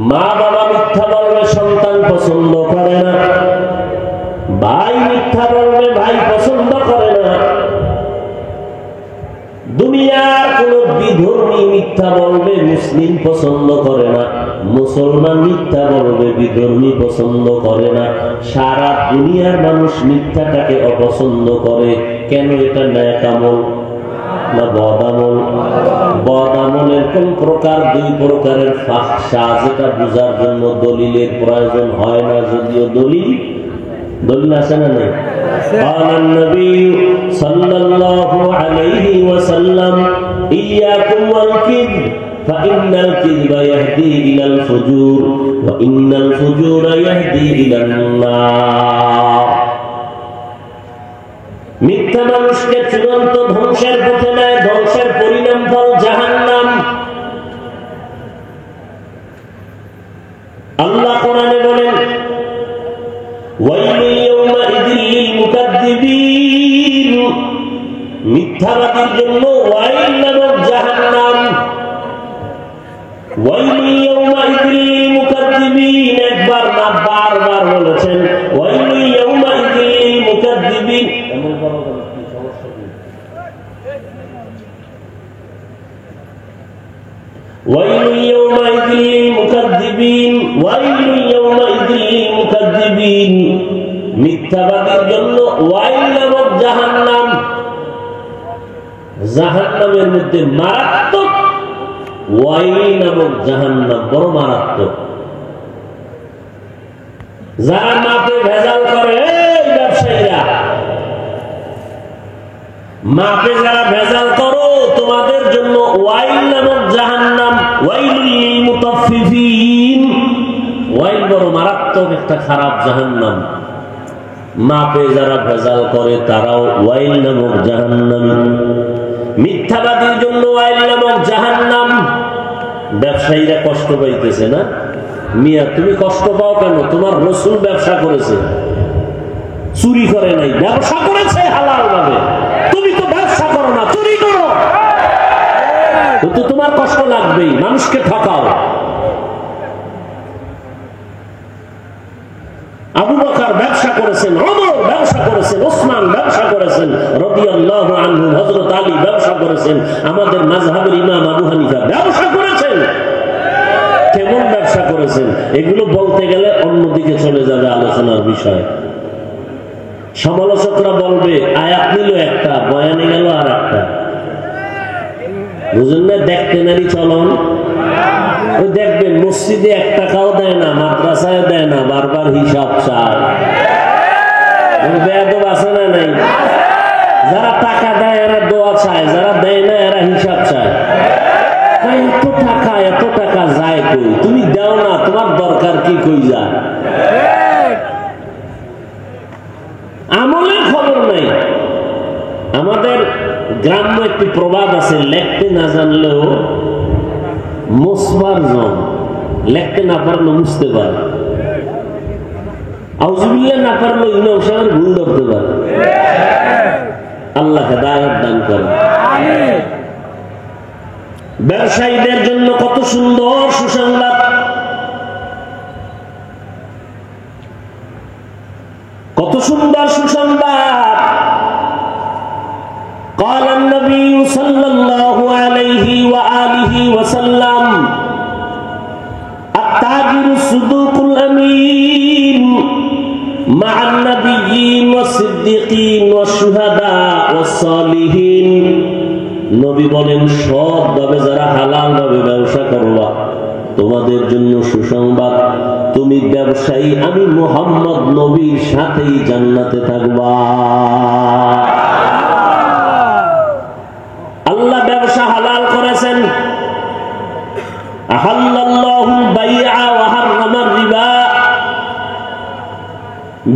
মা বাবা মিথ্যা বলবে সন্তান পছন্দ করে না, ভাই মিথ্যা বলবে ভাই পছন্দ করে না, দুনিয়ার কোন বিধর্মী মিথ্যা বলবে মুসলিম পছন্দ করে না, মুসলমান মিথ্যা বলবে বিধর্মী পছন্দ করে না। সারা দুনিয়ার মানুষ মিথ্যাটাকে অপছন্দ করে। কেন? এটা নেক আমল। না বদ আমল? বদ আমলের কোন প্রকার? দুই প্রকারের ফাহশা, যেটা বোঝার জন্য দলিলের প্রয়োজন হয় না, যদিও দলিল আছে না নেই? قال النبي صلى الله عليه وسلم إياكم والكذب فإن الكذب يهدي إلى الفجور وإن الفجور يهدي إلى النار। মিথ্যা মানুষকে চূড়ান্ত ধ্বংসের পথে নেয়, ধ্বংসের পরিণাম ফল জাহান্নাম। আল্লাহ কোরআনে বলেন ওয়াইলুল ইয়াউমাইযিল লিল মুকাদ্দিবিন, মিথ্যাবাদীর জন্য ওয়াইল নামক জাহান্নাম। ওয়াইলুল ইয়াউমাইযিল লিল মুকাদ্দিবিন, একবার না বারবার বলেছেন ওয়াইলুল ইয়াউমাইযিল লিল মুকাদ্দিবিন। এমন বড় কি সমস্যা কি? ওয়াইলুল ইয়াউমাইযিল লিল মুকাদ্দিবিন, ওয়াইলুল ইয়াউমাইযিল লিল মুকাদ্দিবিন, মিথ্যাবাদীর জন্য ওয়াইল নামক জাহান্নাম। জাহান্নামের মধ্যে মারাত্মক ওয়াইল নামক জাহান্নাম, বড় মারাত্মক। যারা মাপে ভেজাল করে, এই ব্যবসায়ীরা, মাপে যারা ভেজাল করো, তোমাদের জন্য ওয়াইল নামক জাহান্নাম। ওয়াইলুল লিল মুতাফফিফিন, ওয়াইল বড় মারাত্মক একটা খারাপ জাহান্নাম। মাপে যারা ভেজাল করে তারাও ওয়াইল নামক জাহান্নাম। মিথ্যাবাদীর জন্য ওয়াইল নামক জাহান্নাম। ব্যবসায়ীরা কষ্ট পাইতেছে না? মিয়া তুমি কষ্ট পাও কেন? তোমার রাসূল ব্যবসা করেছে, চুরি করে নাই, ব্যবসা করেছে হালাল ভাবে। তুমি তো ব্যবসা করো না, চুরি করো, তো তোমার কষ্ট লাগবেই। মানুষকে ঠকাও। আবু বকর ব্যবসা করেছেন, ওমর ব্যবসা করেছেন, ওসমান ব্যবসা করেছেন রাদিয়াল্লাহু আনহু, হযরত আলী ব্যবসা করেছেন, আমাদের মাযহাবের ইমাম আবু হানিফা ব্যবসা করেছেন। কেমন ব্যবসা করেছেন এগুলো বলতে গেলে অন্যদিকে চলে যাবে আলোচনার বিষয়। সমালোচকরা বলবে আয়াত নিল একটা, বয়ানে গেল আর একটা। বুঝলেন না? দেখতে নারী চলন। ওই দেখবেন মসজিদে 1 টাকাও দেয় না, মাদ্রাসায় দেয় না, বারবার হিসাব চায়। বেয়াদব আছে না নাই? যারা টাকা দেয় এরা দোয়া চায়, যারা দেয় না এরা হিসাব চায়। এত টাকা যায় কই? তুমি দাও না, তোমার দরকার কি? কই যায়? আমলের খবর নাই। আমাদের গ্রাম্য একটি প্রবাদ আছে, লেখতে না জানলেও মুছবার জন, লেখতে না পারলেও মুছতে পারে। আউযুবিল্লাহ না পারলেও ইমাম সাহেবের ভুল ধরতে পারে। আল্লাহ হেদায়েত দান করেন। ব্যবসায়ীদের জন্য কত সুন্দর সুসংবাদ। কত সুন্দর সুসংবাদ। قال النبي صلى الله عليه وآله وسلم التاجر الصدوق الأمين مع النبيين والصديقين والشهداء والصالحين। নবী বলেন সৎভাবে যারা হালাল ভাবে ব্যবসা করবা, তোমাদের জন্য সুসংবাদ, তুমি ব্যবসায়ী, আমি মুহাম্মদ নবীর সাথেই জান্নাতে থাকবা। আল্লাহ ব্যবসা হালাল করেছেন। আহাল্লাল্লাহুল বাইআ ওয়া হাররামার রিবা,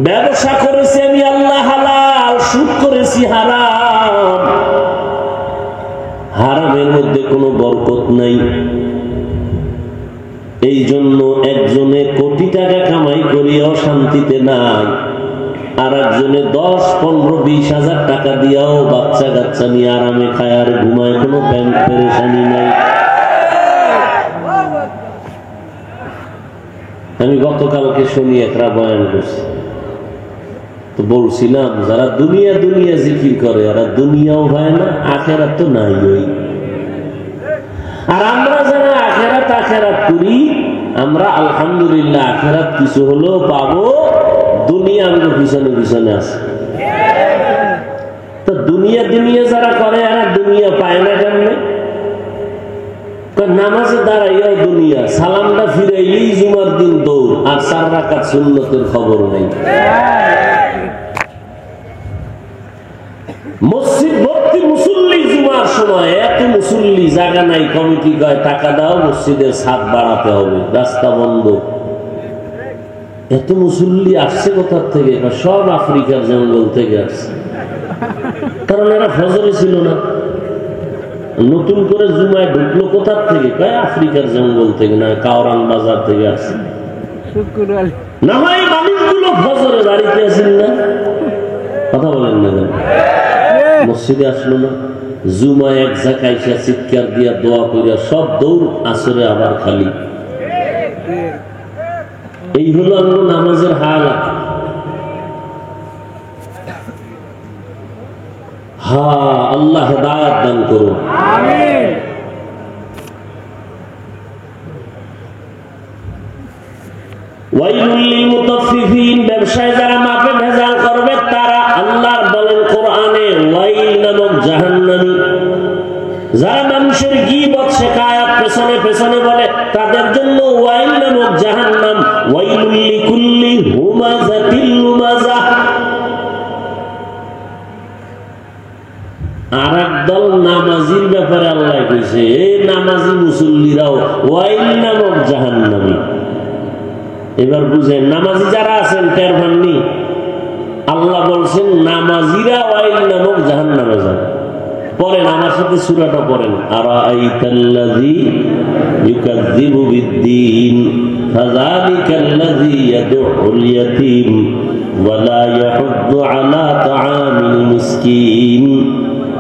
ব্যবসা করেছি আমি আল্লাহ হালাল, সুদ করেছি হারাম। হারামের মধ্যে কোনো বরকত নাই। এই জন্য একজনে কোটি টাকা কামাই করিয়াও শান্তিতে নাই, আর একজনে 10, 15, 20 হাজার টাকা দিয়াও বাচ্চা কাচ্চা নিয়ে আরামে খায় আর ঘুমায়, কোনো পেরেশানি নাই। আমি গতকালকে শুনি একটা বয়ান করছি, তো বলছিলাম যারা দুনিয়া দুনিয়া জিকির করে এরা দুনিয়াও হয় না, আখেরাত তো নাই। ওই আর আমরা যারা আখেরাত আখেরাত করি, আমরা আলহামদুলিল্লাহ আখেরাত কিছু হলেও পাবো, দুনিয়া আমরা পিছনে পিছনে আছে। তো দুনিয়া দুনিয়া যারা করে এরা দুনিয়া পায় না কেমনে? নামাজে দাঁড়াইয়াও দুনিয়া, সালামটা ফিরাইলেই জুমার দিন দৌড়, আর 4 রাকাত সুন্নতের খবর নাই। মসজিদ ভর্তি মুসল্লি, জুমার সময় এত মুসল্লি, জায়গা নাই। কমিটি কয় টাকা দাও, মসজিদের ছাদ বাড়াতে হবে, রাস্তা বন্ধ। এত মুসল্লি আসছে কোথার থেকে? সব আফ্রিকার জঙ্গল থেকে আসছে, কারণ এরা ফজরে ছিল না। নতুন করে জুমায় ঢুকলো কোথার থেকে? কয় আফ্রিকার জঙ্গল থেকে, না কাওরান বাজার থেকে আসছে। না ভাই, মানুষগুলো ফজরে বাড়িতে আসেন না, কথা বলেন না, মসজিদে আসলো না। জুমা এক জায়গায় চিৎকার দিয়া দোয়া করিয়া সব দৌড়, আসরে আবার খালি। এই হলো আমরা নামাজের হালাত। আল্লাহ হেদায়েত দান করুন। আমিন। ওয়াইলুল লিল মুতাফফিফিন, ব্যবসায় যারা মাপে ভেজাল করবে তারা, আল্লাহ বলেন কোরআনে, ওয়াইল নামক জাহান্নামী। যারা মানুষের গীবত শেখায়াত পেছনে পেছনে বলে, তাদের জন্য ওয়াইল নামক জাহান্নাম। ওয়াইলুল লিকুল্লি হুমাযাতিল লুমাযা। আর একদল নামাজির ব্যাপারে আল্লাহ কইছে, এই নামাজি মুসল্লিরাও ওয়াইল নামক জাহান্নামী। এবার বুঝেন, নামাজি যারা আছেন টের পাননি? আল্লাহ বলছেন নামাজিরা ওয়াইল নামক জাহান্নামে যাবে। পড়েন আমার সাথে সূরাটা পড়েন। আরাআইতাল্লাযী ইউকাযযিবু বিদ্দীন ফাযালিকাল্লাযী ইয়াদউল ইয়াতীম ওয়া লা ইয়াহুদ্দু আলা তাআমিল মিসকিন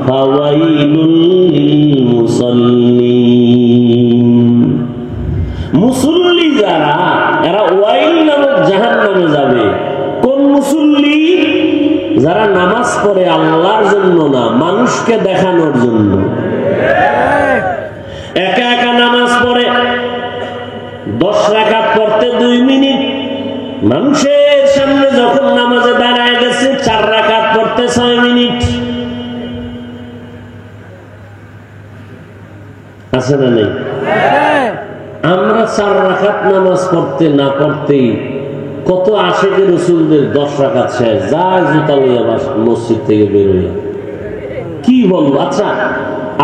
ফাওয়াইলুল লিল মুসাল্লিন। মুসল্লি যারা, এরা ওয়াইল নামক জাহান্নামে যাবে। কোন মুসল্লি? যারা নামাজ পড়ে আল্লাহর জন্য না, মানুষকে দেখানোর জন্য। একা একা নামাজ পড়ে, 10 রাকাত পড়তে 2 মিনিট, মানুষের সামনে যখন নামাজে দাঁড়ায় গেছে 4 রাকাত পড়তে 6 মিনিট। আছে না নেই? আমরা 4 রাকাত নামাজ পড়তে না পড়তেই কত আশেকে রসুলদের 10 রাকাত শেষ, যা জুতা লইয়া মসজিদ থেকে বের হইয়া কি বলবো। আচ্ছা,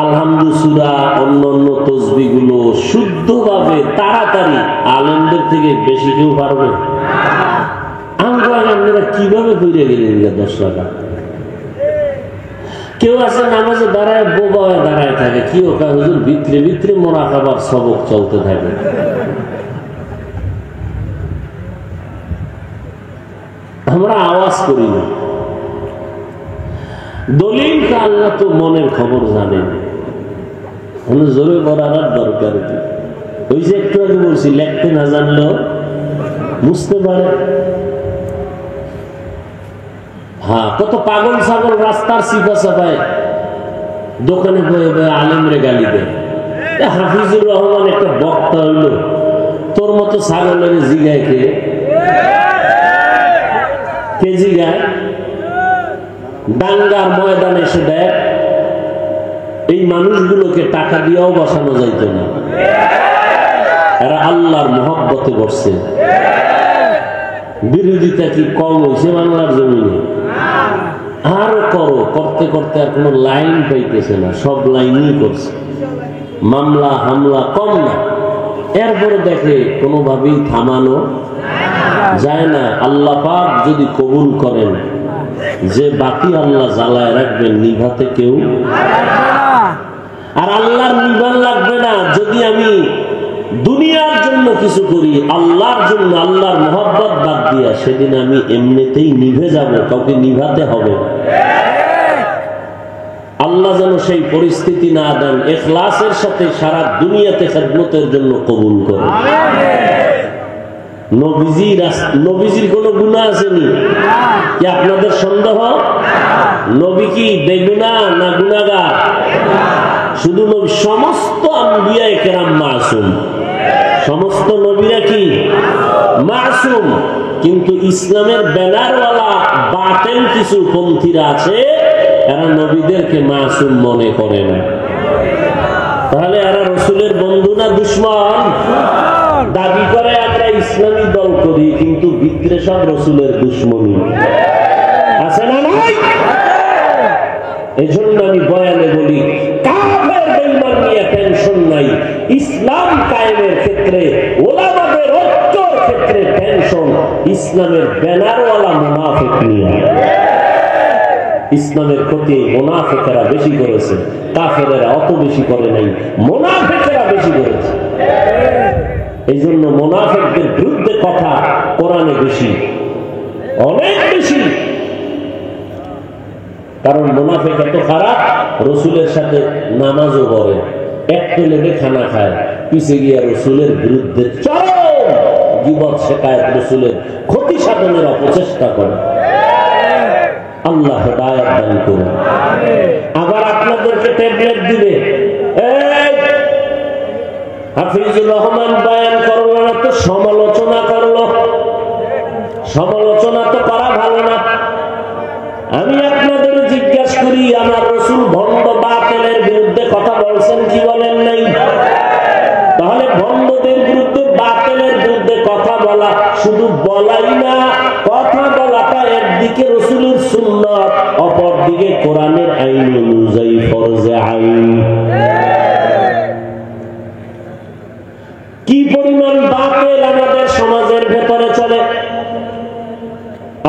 আলহামদুলিল্লাহ অন্য অন্য তসবিহ গুলো শুদ্ধভাবে তাড়াতাড়ি আলেমদের থেকে বেশি কেউ পারবে? আমরা কিভাবে ফিরে গেলেন 10 রাকাত? কেউ আছে নামাজে দাঁড়ায় বোবা হয়ে দাঁড়ায় থাকে, কি ওকা হুজুর ভিতরে ভিতরে মুরাকাবার সবক চলতে থাকে। আমরা আওয়াজ করি না। দলিল আল্লাহ তো মনের খবর জানেন, জোরে করার দরকার কি? ওই যে একটু আগে বলছি, লেখতে না জানলেও বুঝতে পারে। কত পাগল ছাগল রাস্তার সিপা চাপায় দোকানে বয়ে বয়ে আলেমরে গালি দেয়। হাফিজুর রহমান একটা বক্তা হইল, তোর মতো ছাগলের জিগায় কে জিগায়? দাঙ্গার ময়দানে এসে দেখ, এই মানুষগুলোকে টাকা দিয়েও বসানো যাইত না, এরা আল্লাহর মহব্বতে বসছে। বিরোধিতা কি কম হয়েছে বাংলার জমিনে? আরো করো, করতে করতে আর কোনো লাইন পাইতেছে না, সব লাইনই করছে। মামলা হামলা কম না, এরপরে দেখে কোনোভাবেই থামানো যায় না। আল্লাহ পাক যদি কবুল করেন, যে বাতি আল্লাহ জ্বালায় রাখবেন, নিভাতে কেউ। আর আল্লাহর নিভান লাগবে না যদি আমি দুনিয়ার জন্য কিছু করি, আল্লাহর জন্য, আল্লাহর মহব্বত বাদ দিয়া, সেদিন আমি এমনিতেই নিভে যাব, কাউকে নিভাতে হবে। আল্লাহ যেন সেই পরিস্থিতি না দেন, ইখলাসের সাথে সারা দুনিয়াতে খেদমতের জন্য কবুল করে। নবীজির কোন গুনাহ আসেনি কি আপনাদের সন্দেহ? নবী কি বেগুনা না গুনাহগার? শুধু নবী, সমস্ত আম্বিয়া কেরাম মাসুম, সমস্ত নবীরা কি মাসুম। কিন্তু ইসলামের ব্যানারওয়ালা বাতেল কিছু পন্থীরা আছে, এরা নবীদেরকে মাসুম মনে করে না। তাহলে এরা রসুলের বন্ধু না দুশমন? দাবি করে আমরা ইসলামী দল করি, কিন্তু ভিতরে সব রসুলের দুশ্মনী আছে না নাই? এই জন্য আমি বয়ানে বলি, কাফের বেঈমান নিয়ে টেনশন নাই, ইসলাম কায়েমের ক্ষেত্রে ওলামাদের ঐক্যের ক্ষেত্রে টেনশন ইসলামের ব্যানারওয়ালা মুনাফিক নিয়ে। ইসলামের ক্ষতি মুনাফিকেরা বেশি করেছে, কাফেরেরা অত বেশি করে নাই, মুনাফিকেরা বেশি করেছে। এই জন্য মুনাফিকদের বিরুদ্ধে কথা কোরআনে বেশি, অনেক বেশি। কারণ মুনাফিক এত খারাপ, রসুলের সাথে নামাজও পড়ে, এক প্লেটে খানা খায়, পিছে গিয়া রসুলের বিরুদ্ধে চরম গীবত শেখায়, রসুলের ক্ষতি সাধনের অপচেষ্টা করে। আল্লাহ হেদায়েত দান করুন। আবার আপনাদেরকে ট্যাবলেট দিবে, হাফিজুর রহমান বয়ান করলো না তো সমালোচনা করলো। সমালোচনা তো করা ভালো না। আমি আপনাদের জিজ্ঞাসা করি, আমার রসুল ভণ্ড বাতিলের বিরুদ্ধে কথা বলছেন কি বলেন নাই? তাহলে ভণ্ডদের বিরুদ্ধে বাতিলের বিরুদ্ধে কথা বলা শুধু বলাই না, কথা বলাটা একদিকে রসুলের সুন্নাত, অপর দিকে কোরআনের আইন অনুযায়ী ফরজে আইন। কি পরিমাণ বাতিল আমাদের সমাজের ভেতরে চলে,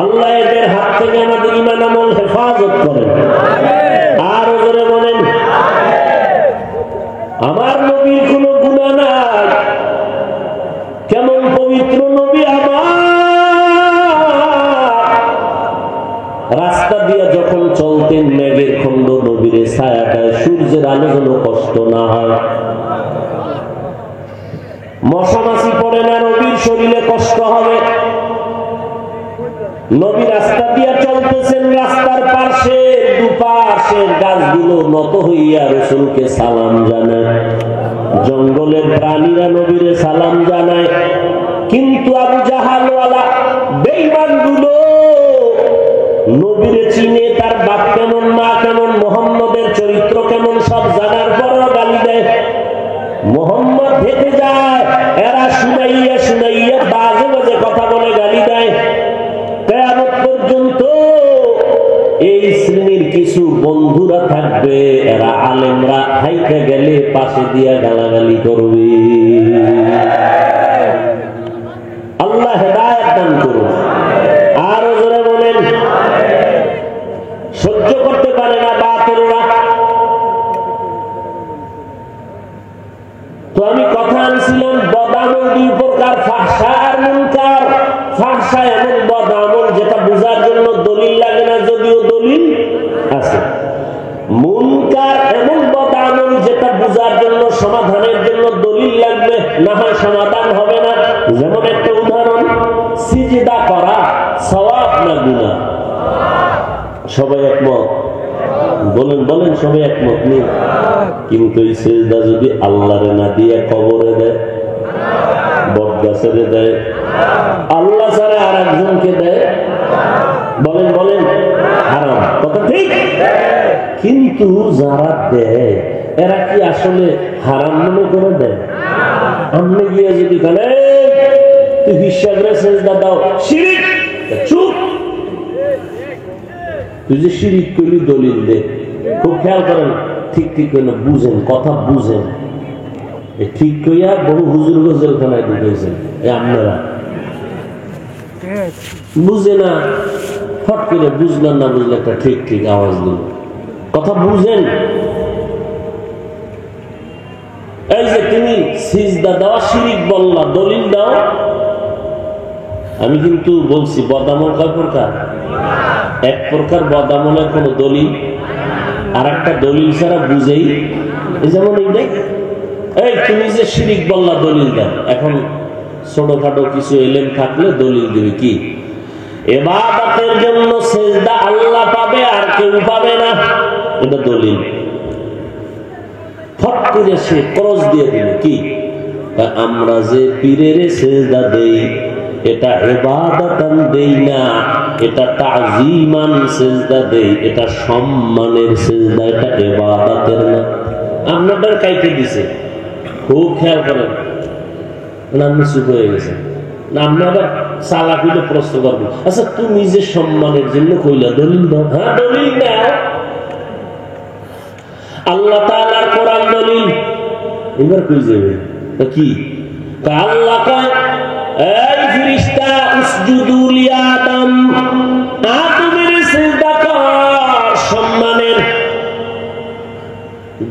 আল্লাহ এদের হাত থেকে আমাদের ঈমান আমল হেফাজত করেন। আর ওজরে বলেন, আমার নবীর কোন গুনাহ নাই। কেমন পবিত্র নবী আমার! রাস্তা দিয়ে যখন চলতেন মেঘের খণ্ড নবীরে ছায়াটায়, সূর্যের আলো যেন কষ্ট না হয়। মশা মাছি পড়ে না, নবীর শরীরে কষ্ট হবে। নবী রাস্তা দিয়ে চলতেছেন, রাস্তার পাশে দুপাশের গাছগুলো নত হইয়া রসুলকে সালাম জানায়, জঙ্গলের প্রাণীরা নবীরে সালাম জানায়। কিন্তু আবু জাহালওয়ালা বেঈমান গুলো নবীরে চিনে, তার বাপ কেমন, মা কেমন, মুহাম্মদের চরিত্র কেমন সব জানার পরও গালি দেয়। মুহাম্মদ হেঁটে যায়, এরা শুনাইয়া শুনাইয়া বাজে বাজে কথা বলে গালি দেয়। কিয়ামত পর্যন্ত এই শ্রেণীর কিছু বন্ধুরা থাকবে, এরা আলেমরা হাইতে গেলে পাশে দিয়া গালাগালি করবে। আল্লাহ হেদায়েত দান করুন। আর জোরে বলেন, সহ্য করতে পারে না বাতিলরা। তো আমি কথা আনছিলাম, বদামল দুই প্রকার, ফাহশা আর মুনকার। ফাহশা এমন বদামল যেটা বোঝার জন্য দলিল লাগে না, যদিও দলিল আছে। মুনকার এমন বদামল যেটা বোঝার জন্য, সমাধানের জন্য দলিল লাগবে, না হয় সমাধান হবে না। যেমন একটা উদাহরণ, সিজদা করা সওয়াব না গুনাহ? সবাই একমত? বলেন বলেন, সবাই একমত নেই? কিন্তু এই সিজদা যদি আল্লাহরে না দিয়ে কবরে দেয়, বটগাছেরে দেয়, আল্লাহ ছাড়া আর একজনকে দেয়, বলেন বলেন, হারাম। কথা ঠিক? কিন্তু যারা দেয় এরা কি আসলে হারাম মনে করে দেয়? আমনে গিয়ে যদি বলে তুই বিশ্বাসরে সিজদা দাও, শিরক, চুপ, তুই যে শিরিক করলি দলিল দে। খুব খেয়াল করেন, ঠিক ঠিক করে বুঝেন, কথা বুঝেন। ঠিক কইয়া বহু হুজুর জেলখানায় ঢুকেছেন, আপনারা বুঝে না, ফট করে বুঝলেন না, বুঝলে একটা ঠিক ঠিক আওয়াজ দিল। কথা বুঝেন। এই যে তুমি সিজদা দেওয়া শিরিক বললা, দলিল দাও। আমি কিন্তু বলছি বদামল কয় প্রকার? এক প্রকার বদামলের কোন দলিল, আর একটা দলিল ছাড়া বুঝেই। যেমন এই তুমি যে শিরিক বললা, দলিল দাও। এখন ছোটখাটো কিছু এলেম থাকলে দলিল দিবে কি? ইবাদতের জন্য সিজদা আল্লাহ পাবে, আর কেউ পাবে না, এটা দলিল। ফট করে সে ক্রস দিয়ে দিল কি? আমরা যে পীরের সিজদা দেই, এটা ইবাদাতান দেই না, এটা তাজিমান সিজদা দেই, এটা সম্মানের সিজদা, এটা ইবাদতের না। আপনাদের কাইতে দিছে, খুব খেয়াল করেন। আপনি চুপ হয়ে গেছে না, আপনি আবার চালাক হইলে প্রশ্ন করবেন, আচ্ছা তুমি যে সম্মানের জন্য কইলা, দলিল দাও। হ্যাঁ দলিল দাও, আল্লাহ তাআলার কোরআন দলিল। এবার কই যাবে কি? আল্লাহ কয়, এই ফেরেশতা উসজুদু লিআদম, আদমের সিজদা কর, সম্মানের।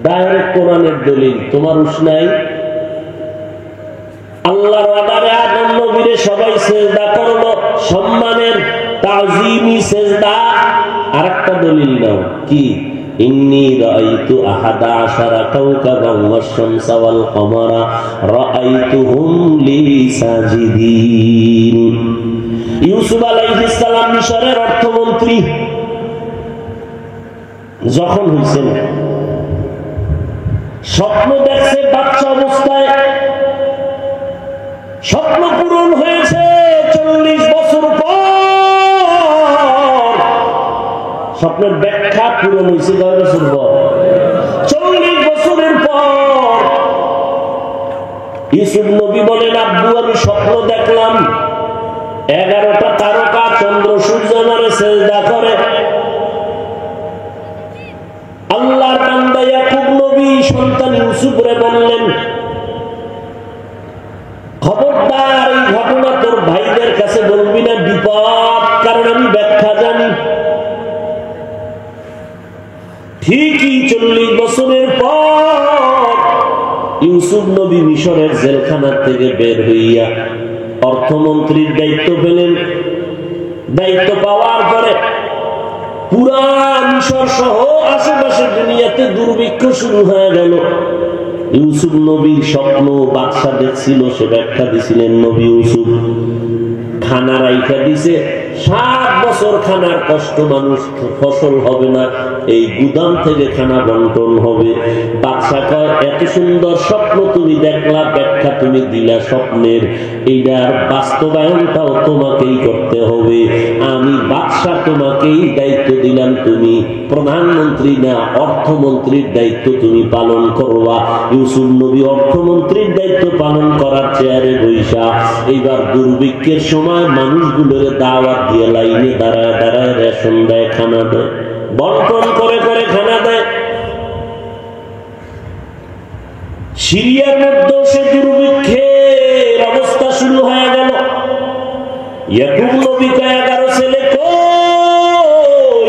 ডাইরেক্ট কোরআনের দলিল, তোমার উস নাই। আল্লাহর অর্ডারে আদম নবীরে সবাই সিজদা করলো, সম্মানের তাজিমি সিজদা। আরেকটা দলিল নাও, কি? ইন্নী রাআইতু আহাদা আশারা কাওকাবান ওয়াশ-শামসা ওয়াল কমারা রাআইতুহুম লি সাজিদিন। ইউসুফ আলাইহিস সালাম মিশরের অর্থমন্ত্রী যখন হইছেন, স্বপ্ন দেখছে বাচ্চা অবস্থায়, স্বপ্ন পূরণ হয়েছে 40 বছর পর। স্বপ্নের ব্যাখ্যা পূরণ হয়েছে 10 বছর পর, 40 বছরের পর। ইউসুফ নবী বলেন, আব্বু আমি স্বপ্ন দেখলাম 11টা তারকা চন্দ্র সূর্য আমারে সিজদা করে। আল্লাহর বান্দা ইয়াকুব নবী সন্তান ইউসুফরে বললেন, খবরদার এই ঘটনা তোর ভাইদের কাছে বলবি না, বিপদ, কারণ আমি ব্যাখ্যা জানি। ঠিকই 40 বছরের পর ইউসুফ নবী মিশরের জেলখানা থেকে বের হইয়া অর্থমন্ত্রীর দায়িত্ব পেলেন। দায়িত্ব পাওয়ার পরে পুরা মিশর সহ আশেপাশে দুনিয়াতে দুর্ভিক্ষ শুরু হয়ে গেল। ইউসুফ নবীর স্বপ্ন বাদশা দেখছিল, সে ব্যাখ্যা দিছিলেন নবী ইউসুফ। খানা রাইখা দিছে, 7 বছর খানার কষ্ট, মানুষ ফসল হবে না, এই গুদাম থেকে খানা বন্টন হবে। বাদশা কয়, এত সুন্দর স্বপ্ন তুমি দেখলা, ব্যাখ্যা তুমি দিলা স্বপ্নের, এইটার বাস্তবায়নটাও তোমাকেই করতে হবে। আমি বাদশা তোমাকেই দায়িত্ব দিলাম, তুমি প্রধানমন্ত্রী না, অর্থমন্ত্রীর দায়িত্ব তুমি পালন করবা। ইউসুফ নবী অর্থমন্ত্রীর দায়িত্ব পালন করার চেয়ারে বৈশা এইবার দুর্ভিক্ষের সময় মানুষগুলোর দাওয়াত দিয়ে লাইনে দাঁড়ায় দাঁড়ায় রেশন দেয়, খানা দেয়, বন্টন করে করে খানা দেয়। সিরিয়ার মধ্যে সে দুর্ভিক্ষের অবস্থা শুরু হয়ে গেল। ইয়াকুব নবী 11 ছেলে কই?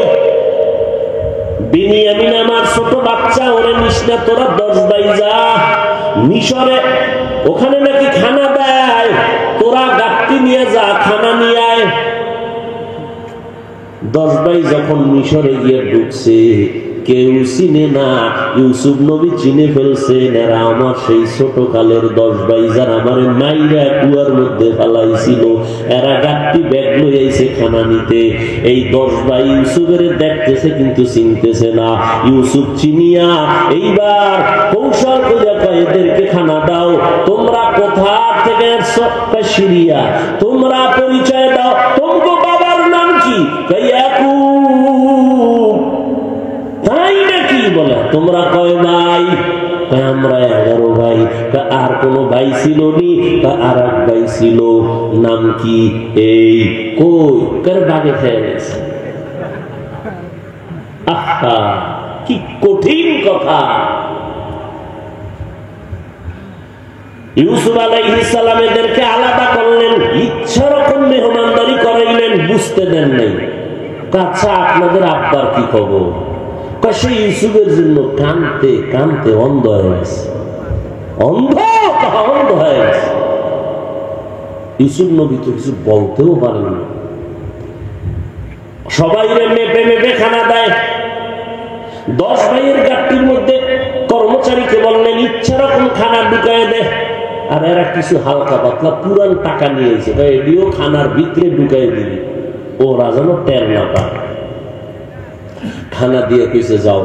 বিনিয়ামিন আমার ছোট বাচ্চা, ওরে নিস না, তোরা 10 ভাই যা মিশরে, ওখানে নাকি খানা দেয়, তোরা গাড়ি নিয়ে যা, খানা নিয়ে আয়। 10 ভাই যখন মিশরে গিয়ে ঢুকছে, কেউ চিনে না। ইউসুফ নবী চিনে ফেলছেন, এরা আমার সেই ছোট কালের 10 ভাই, যারা আমার মাইরা কুয়ার মধ্যে ফালাইছিল, এরা গাড়ি ব্যাগ লই আইছে খানা নিতে। এই 10 ভাই ইউসুফের দেখতেছে কিন্তু চিনতেছে না। ইউসুফ চিনিয়া এইবার কৌশল করে কয়, এদেরকে খানা দাও, তোমরা কোথা থেকে এসছো? সিরিয়া। তোমরা পরিচয় দাও, তোমার বাবার নাম কি? ইয়াকুব। তাই নাকি? বলে তোমরা কয় ভাই? আমরা 11 ভাই। আর কোন ভাই ছিল নি? আর এক ভাই ছিল। নাম কি? এই। কই? কার বাগে খেয়ে গেছে। আহা, কি কঠিন কথা। ইউসুফ আলাইহিস সালাম এদেরকে আলাদা করলেন, ইচ্ছা রকম মেহমানদারি করাইলেন, বুঝতে দেন নাই। আচ্ছা আপনাদের আব্বার কি খবর? সে ইউসুফের জন্য কানতে কানতে অন্ধ হয়ে গেছে। অন্ধ হয়ে গেছে। ইউসুফ নবী তো কিছু বলতেও পারেন না। সবাই মেপে মেপে খানা দেয়। 10 ভাইয়ের গাড়ির মধ্যে কর্মচারীকে বললেন, ইচ্ছা রকম খানা ঢুকায় দেয়। আর এরা কিছু হালকা পাতলা পুরান টাকা নিয়েছে, এটিও খানার ভিতরে ঢুকাই দিবি, ওরা যেন টের না পায়। খানা দিয়ে কইছে, যাও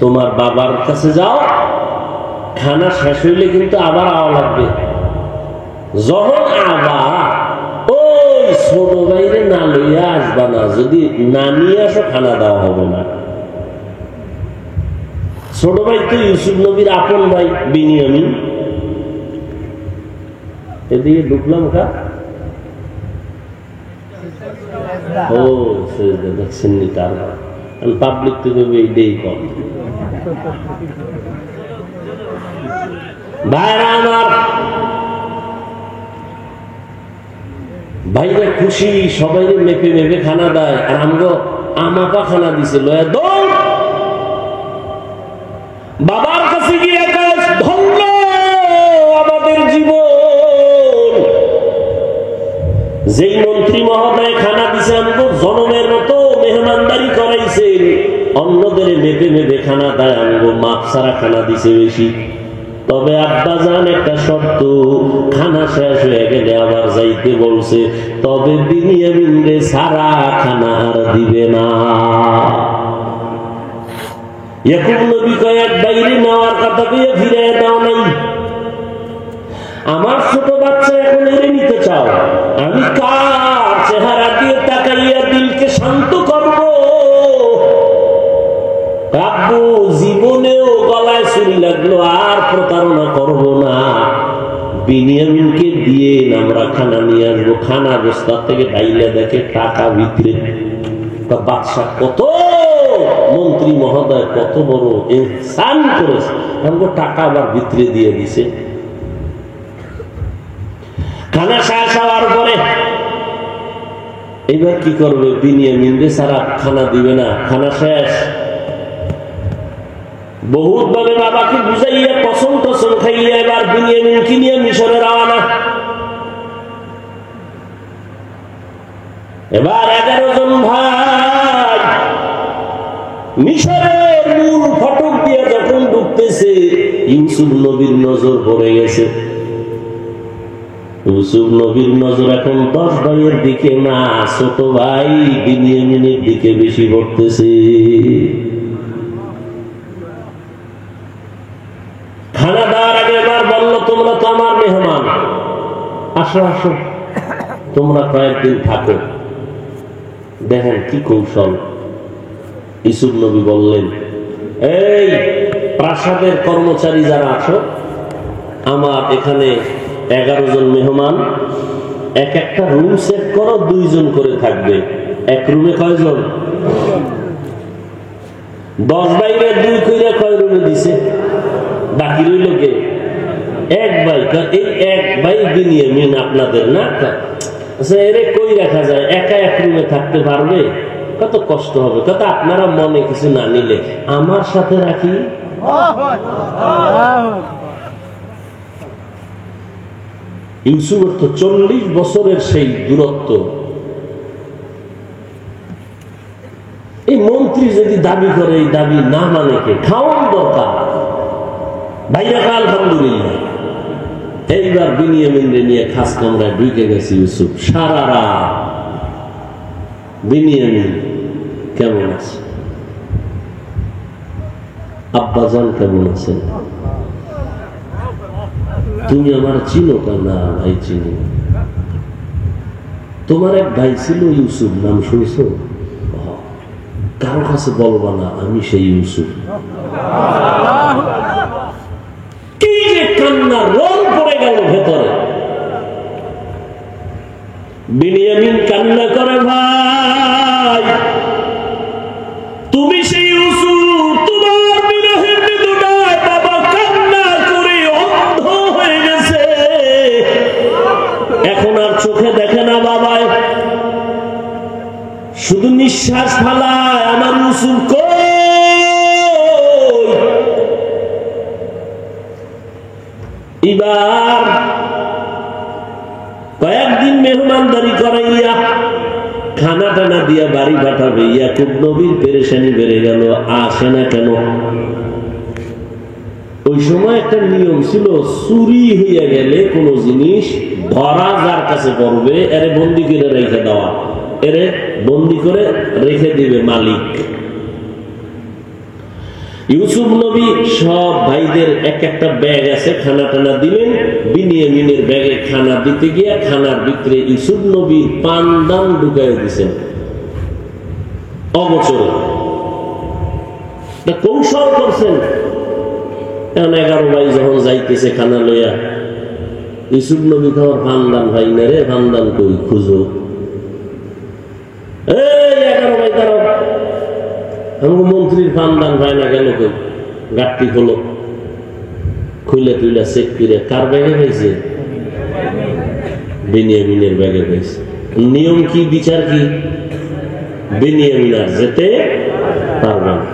তোমার বাবার কাছে যাও, খানা শেষ হইলে কিন্তু আবার আওয়া লাগবে। যখন আবার ওই ছোট ভাইরে না লইয়া আসবা না, যদি না নিয়ে আসো খানা দেওয়া হবে না। ছোট ভাই তো ইউসুফ নবীর আপন ভাই বিনিয়ামিন। এদিকে ঢুকলাম কা ও দেখছেন নি কার পাবলিক থেকে এইটাই কম। ভাইরা আমার, ভাইরা খুশি, সবাই মেপে মেপে খানা দেয়। আর আমগো আমাকা খানা দিছে লয়া দৌড় বাবার কাছে গিয়ে ধন্য আমাদের জীবন। যেই মন্ত্রী মহোদয় খানা দিছে আমগো জনমের মতো মেহমানদারি করাইছেন, অন্যদের মেপে মেপে খানা দেয়, আমগো মাপ ছাড়া খানা দিছে বেশি। তবে আব্বাজান একটা শর্ত, খানা শেষ হয়ে গেলে আবার যাইতে বলছে, তবে বিনিয়ামিনরে সারা খানা আর দিবে না। ইয়াকুব নবী কয়েক বাইরে নেওয়ার কথা কইয়া ফিরে দাও নাই। আমার ছোট বাচ্চা এখন এনে নিতে চাও, আমি কার চেহারা দিয়ে তাকাইয়া দিলকে শান্ত করব? আব্বু জীবনেও গলায় ছুরি লাগলো আর প্রতারণা করব না, বিনিয়ামিনকে দিয়ে আমরা খানা নিয়ে আসবো। খানা বস্তা থেকে ডাইলে দেখে টাকা ভিতরে। বাদশা কত মন্ত্রী মহোদয় কত বড় ইনসান করেছে, আমাকে টাকা আবার ভিতরে দিয়ে দিছে। খানা শেষ হওয়ার পরে এবার কি করবে? বিনিয়ামিনরে সারা খানা দিবে না, খানা শেষ। বহুত ভাবে বাবাকে বুঝাইয়া কসম টসম খাইয়া এবার বিনিয়ামিনকে নিয়ে মিশরে রওনা। এবার 11 জন ভাই মিশরের মূল ফটক দিয়ে যখন ঢুকতেছে, ইউসুফ নবীর নজর পড়ে গেছে। ইউসুফ নবীর নজর এখন 10 ভাইয়ের দিকে না, ছোট ভাই বিনিয়ামিনের দিকে বেশি পড়তেছে। খানা দেওয়ার আগে এবার বললো, তোমরা তো আমার মেহমান, আসো আসো, তোমরা কয়েকদিন থাকো। দেখেন কি কৌশল। ইউসুফ নবী বললেন, এই প্রাসাদের কর্মচারী যারা আছো, আমার এখানে 11 জন মেহমান, এক একটা রুম সেট করো, 2 জন করে থাকবে। এক রুমে কয়জন? 10 বাইরে 2 কইরা কয় রুমে দিছে? বাকি রইল কে? 1 ভাই। এই 1 ভাই বিনিয়ামিন আপনাদের না? আচ্ছা, এরে কই রাখা যায়? একা এক রুমে থাকতে পারবে? কত কষ্ট হবে। কত আপনারা মনে কিছু না নিলে আমার সাথে রাখি। ইউসুফের তো 40 বছরের সেই দূরত্ব। এই মন্ত্রী যদি দাবি করে, এই দাবি না মানে কে? খাওয়ান দরকার। ভাইরা আলহামদুলিল্লাহ। এইবার বিনিয়ামিনরে নিয়ে খাস কামরায় ঢুকে গেছে ইউসুফ। সারা রাত বিনিয়ামিন কেমন আছে? আব্বাজান কেমন আছেন? তুমি আমার চিনো? না ভাই চিনি। তোমার এক ভাই ছিল ইউসুফ, নাম শুনছো? কারো কাছে বলবা না আমি সেই ইউসুফ। কি যে কান্না রং পড়ে গেল ভেতরে। বিনিয়ামিন কান্না করে, ভাই তুমি সেই ইউসুফ, তোমার বিরহের বেদনায় বাবা কান্না করে অন্ধ হয়ে গেছে, এখন আর চোখে দেখে না বাবায়, শুধু নিঃশ্বাস ফালায়। আমার ইউসুফ কই? এবার কয়েকদিন মেহমানদারি করাইয়া খানা টানা দিয়া বাড়ি পাঠাবে। ইয়াকুব নবীর পেরেশানি বেড়ে গেল, আসে না কেন? ওই সময় একটা নিয়ম ছিল, চুরি হইয়া গেলে কোন জিনিস ধরা যার কাছে পড়বে, এরে বন্দি করে রেখে দেওয়া, এরে বন্দি করে রেখে দিবে মালিক। ইউসুফ নবী সব ভাইদের এক একটা ব্যাগ আছে, খানা টানা দিলেন। বিনিয়ামিনের ব্যাগে খানা দিতে গিয়ে খানার ভিতরে ইউসুফ নবীর পান দাম ঢুকাই দিচ্ছেন অগোচরে। কৌশল করছেন। এখন 11 ভাই যখন যাইতেছে খানা লইয়া, ইউসুফ নবী খাওয়ার ফান্দান ভাই না রে, ফান্দান কই খুঁজো। এই 11 ভাই দাঁড়াও, আমাকে মন্ত্রীর ফান্দান ভাই না গেল কই? গাঠটি খোলো, খুলে তুইলা চেক করে কার ব্যাগে পাইছে? বেনিয়ামিনের ব্যাগে পাইছে। নিয়ম কি, বিচার কি? বেনিয়ামিন আর যেতে পারবে না।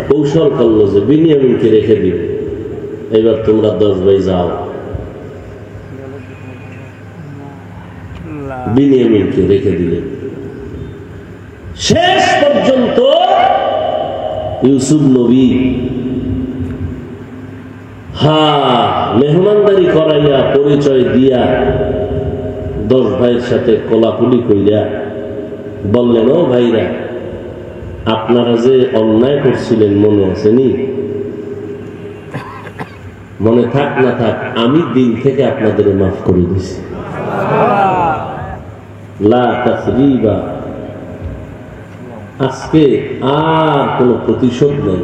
কৌশল করলো যে বেনিয়ামিনকে রেখে দিবে, এবার তোমরা 10 ভাই যাও। বেনিয়ামিনকে রেখে দিলে শেষ পর্যন্ত ইউসুফ নবী মেহমানদারি করাইয়া পরিচয় দিয়া 10 ভাইয়ের সাথে কোলাকুলি কইরা বললেন, ও ভাইরা, আপনারা যে অন্যায় করছিলেন মনে আছেনি? মনে থাক না থাক, আমি দিন থেকে আপনাদের মাফ করে দিছি। লা তাসরিবা, আজকে আর কোন প্রতিশোধ নেই।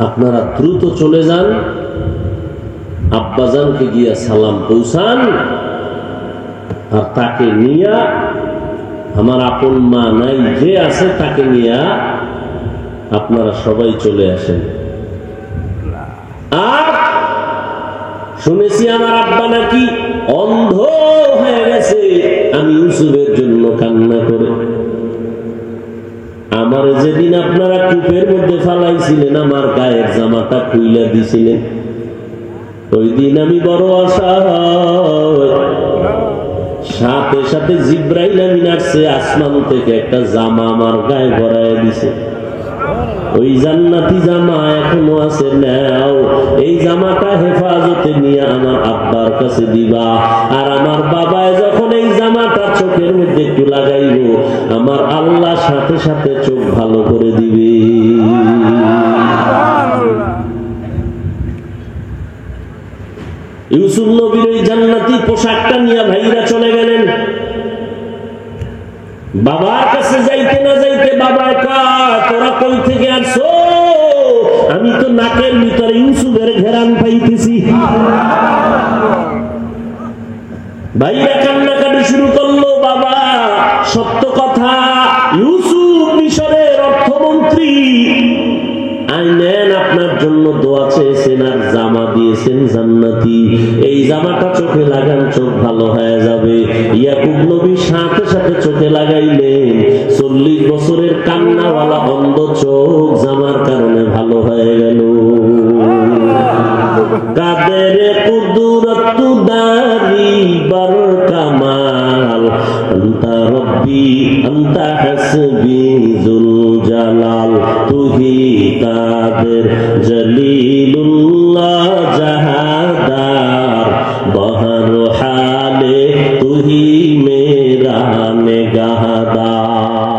আপনারা দ্রুত চলে যান, আব্বাজানকে গিয়া সালাম পৌঁছান, আর তাকে নিয়া, আমার আপন মা নাই যে আছে তাকে নিয়া আপনারা সবাই চলে আসেন। আর শুনেছি আমার আব্বা নাকি অন্ধ হয়ে গেছে, আমি ইউসুফের জন্য কান্না করে। আমার যেদিন আপনারা কূপের মধ্যে ফালাইছিলেন, আমার গায়ের জামাটা খুইলা দিছিলেন, ওই দিন আমি বড় অসহায়। সাথে সাথে জিব্রাইল আমিন আসছে আসমান থেকে, একটা জামা আমার গায়ে ভরায় দিছে। ওই জান্নাতি জামা এখনো আছে, নাও এই জামাটা হেফাজতে নিয়ে আমার আব্বার কাছে দিবা। আর আমার বাবায় যখন এই জামাটা চোখের মধ্যে একটু লাগাইব, আমার আল্লাহ সাথে সাথে চোখ ভালো করে দিবে। ইউসুফ নবীর ওই জান্নাতি পোশাকটা নিয়ে ভাইরা চলে গেলেন। বাবার কাছে যাইতে না যাইতে বাবা কয়, তোরা কই থেকে আসছো? আমি তো নাকের ভিতরে ইউসুফের ঘেরান পাইতেছি। ভাইরা কান্নাকাটি শুরু করলো। বাবা, সত্য কথা, ইউসুফ মিশরের অর্থমন্ত্রী, আইনেন আপনার জন্য দোয়া চেয়েছেন আর জামা দিয়েছেন জান্নাতি। এই জামাটা চোখে লাগান, চোখ ভালো হয়ে যাবে। ইয়াকুব নবী সাথে সাথে চোখে লাগাইলেন। 40 বছরের কান্নাওয়ালা অন্ধ চোখ জামার কারণে ভালো হয়ে গেল। কাদের কুদরত দারি বার কামাল, আনতা রব্বি আনতা হাসবি যুল জালাল, তুহি কাদের জলিলুল্লাহ জাহাদার, বহর হালে তুহি মেরা নেগাহদার।